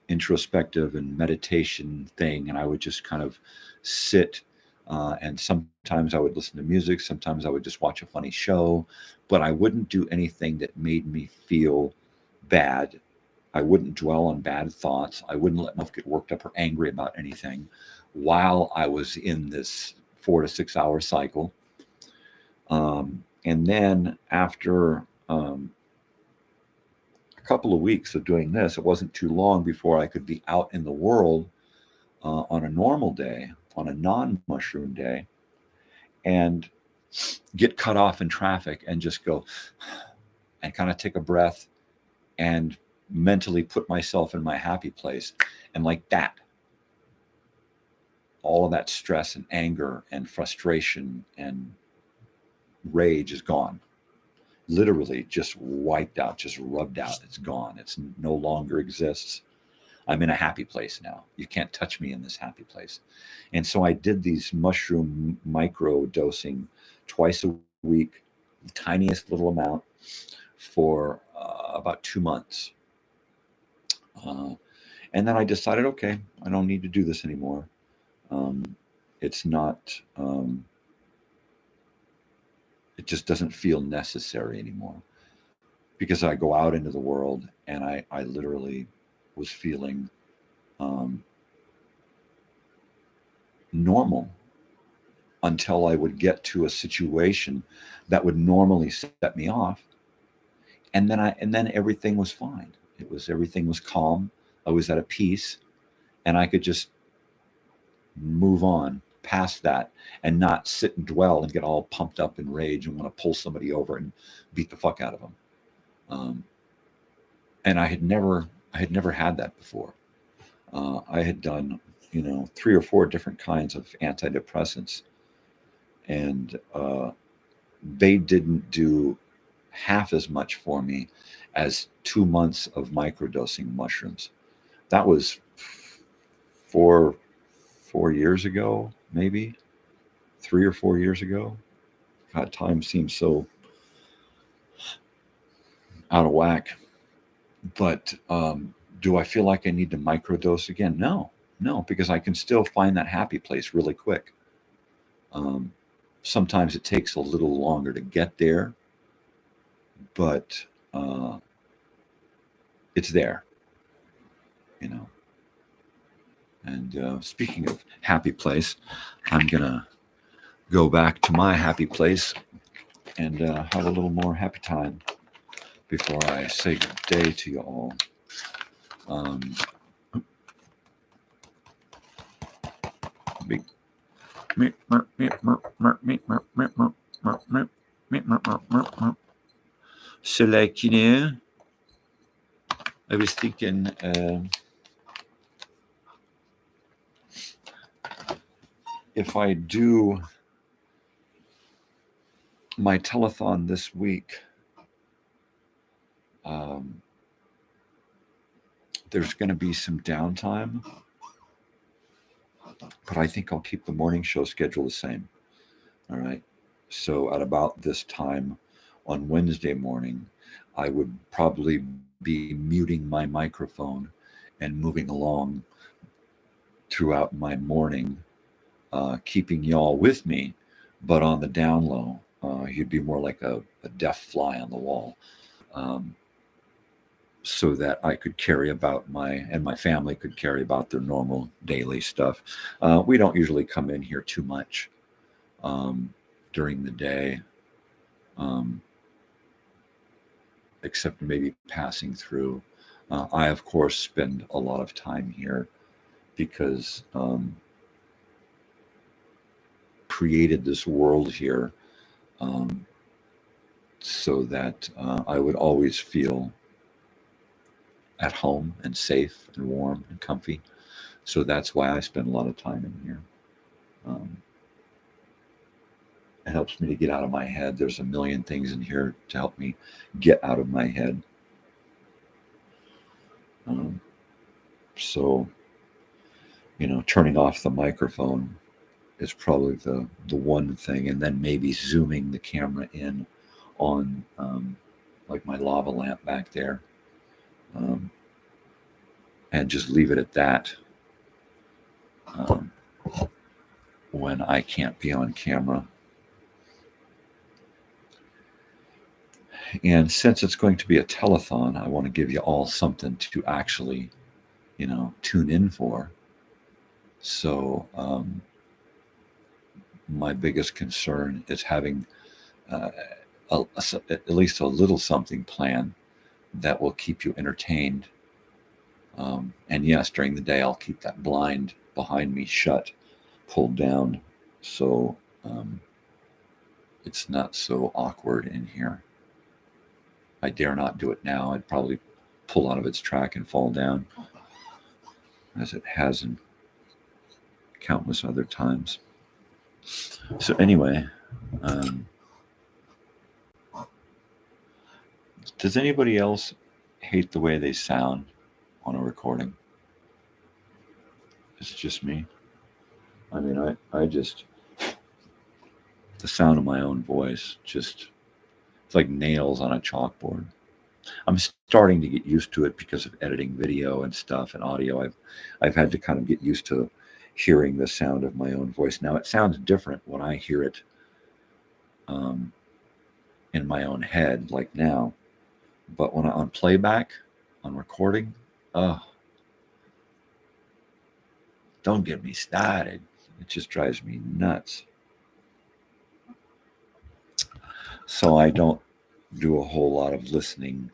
Speaker 1: introspective and meditation thing, and I would just kind of sit, and sometimes I would listen to music, sometimes I would just watch a funny show, but I wouldn't do anything that made me feel bad. I wouldn't dwell on bad thoughts. I wouldn't let myself get worked up or angry about anything while I was in this 4 to 6 hour cycle. And then after a couple of weeks of doing this, it wasn't too long before I could be out in the world on a normal day, on a non-mushroom day, and get cut off in traffic and just go and kind of take a breath and mentally put myself in my happy place. And like that, all of that stress and anger and frustration and rage is gone. Literally just wiped out, just rubbed out. It's gone. It's no longer exists. I'm in a happy place now. You can't touch me in this happy place. And so I did these mushroom micro dosing twice a week, the tiniest little amount, for about 2 months. And then I decided, okay, I don't need to do this anymore. It's not, it just doesn't feel necessary anymore, because I go out into the world and I literally was feeling normal until I would get to a situation that would normally set me off. And then everything was fine. Everything was calm. I was at a peace, and I could just move on past that and not sit and dwell and get all pumped up in rage and want to pull somebody over and beat the fuck out of them. And I had never had that before. I had done, 3 or 4 different kinds of antidepressants, and they didn't do half as much for me as 2 months of microdosing mushrooms. That was four years ago, maybe 3 or 4 years ago. God, time seems so out of whack. But do I feel like I need to microdose again? No, because I can still find that happy place really quick. Sometimes it takes a little longer to get there, but it's there, you know. And speaking of happy place, I'm gonna go back to my happy place and have a little more happy time before I say good day to you all. So, like, you know, I was thinking if I do my telethon this week, there's going to be some downtime, but I think I'll keep the morning show schedule the same. All right. So at about this time on Wednesday morning, I would probably be muting my microphone and moving along throughout my morning, keeping y'all with me, but on the down low. You'd be more like a deaf fly on the wall. So that I could carry about and my family could carry about their normal daily stuff. We don't usually come in here too much during the day, except maybe passing through. I, of course, spend a lot of time here because created this world here so that I would always feel at home and safe and warm and comfy. So that's why I spend a lot of time in here. It helps me to get out of my head. There's a million things in here to help me get out of my head. So, you know, turning off the microphone is probably the one thing, and then maybe zooming the camera in on like my lava lamp back there. And just leave it at that when I can't be on camera. And since it's going to be a telethon, I want to give you all something to actually, you know, tune in for. So my biggest concern is having at least a little something planned that will keep you entertained. And yes, during the day, I'll keep that blind behind me shut, pulled down, so it's not so awkward in here. I dare not do it now. I'd probably pull out of its track and fall down, as it has in countless other times. So anyway, does anybody else hate the way they sound on a recording? It's just me. I mean, I just, the sound of my own voice, just, it's like nails on a chalkboard. I'm starting to get used to it because of editing video and stuff and audio. I've had to kind of get used to hearing the sound of my own voice. Now it sounds different when I hear it in my own head, like now. But when on playback, on recording, don't get me started. It just drives me nuts. So I don't do a whole lot of listening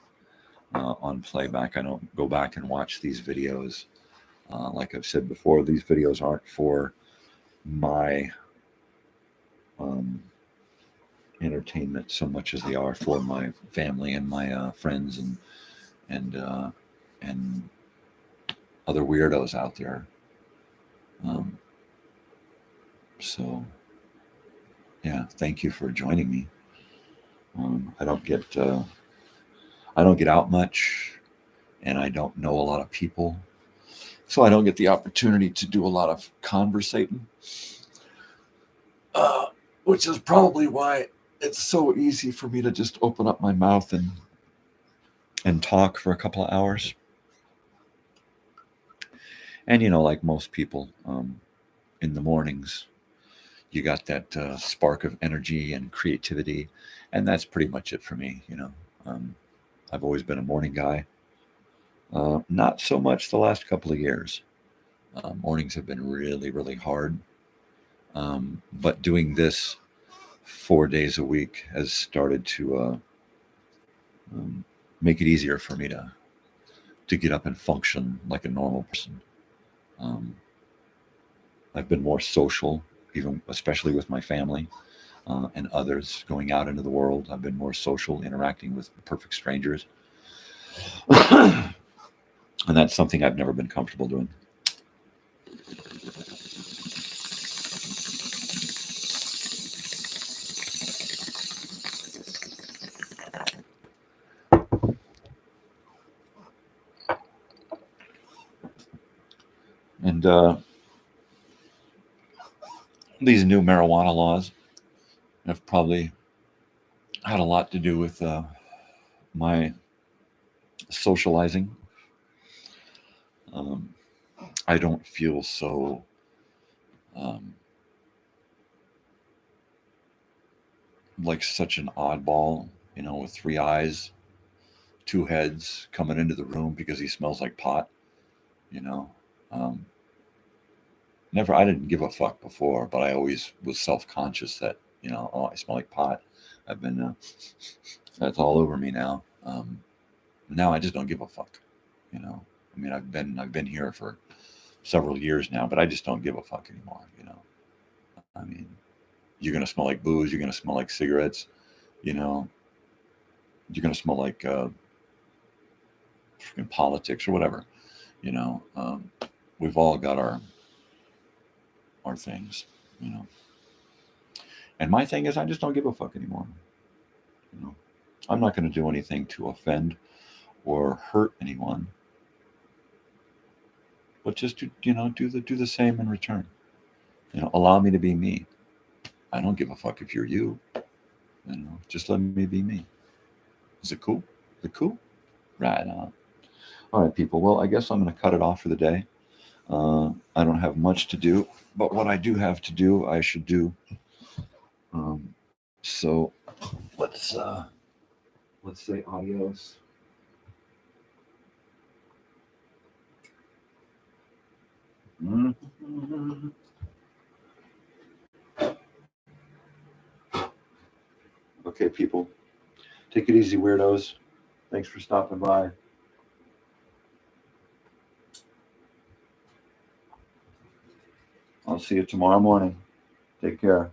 Speaker 1: on playback. I don't go back and watch these videos. Like I've said before, these videos aren't for my entertainment so much as they are for my family and my friends and other weirdos out there. So yeah, thank you for joining me. I don't get out much, and I don't know a lot of people, so I don't get the opportunity to do a lot of conversating. Which is probably why it's so easy for me to just open up my mouth and talk for a couple of hours. And like most people, in the mornings, you got that spark of energy and creativity, and that's pretty much it for me. I've always been a morning guy. Not so much the last couple of years. Mornings have been really, really hard. But doing this 4 days a week has started to make it easier for me to get up and function like a normal person. I've been more social, even especially with my family and others going out into the world. I've been more social, interacting with perfect strangers. And that's something I've never been comfortable doing. And these new marijuana laws have probably had a lot to do with my socializing. I don't feel so like such an oddball, with three eyes, two heads coming into the room because he smells like pot. Um, Never, I didn't give a fuck before, but I always was self-conscious that, oh, I smell like pot. I've been, that's all over me now. Now I just don't give a fuck. I mean, I've been here for several years now, but I just don't give a fuck anymore. I mean, you're gonna smell like booze. You're gonna smell like cigarettes. You're gonna smell like freaking politics or whatever. We've all got our things. And my thing is, I just don't give a fuck anymore. I'm not going to do anything to offend or hurt anyone, but just to, do the same in return. Allow me to be me. I don't give a fuck if you're you. Just let me be me. Is it cool? Is it cool? Right on. All right, people. Well, I guess I'm going to cut it off for the day. I don't have much to do, but what I do have to do, I should do. So let's say adios. Okay, people. Take it easy, weirdos. Thanks for stopping by. I'll see you tomorrow morning. Take care.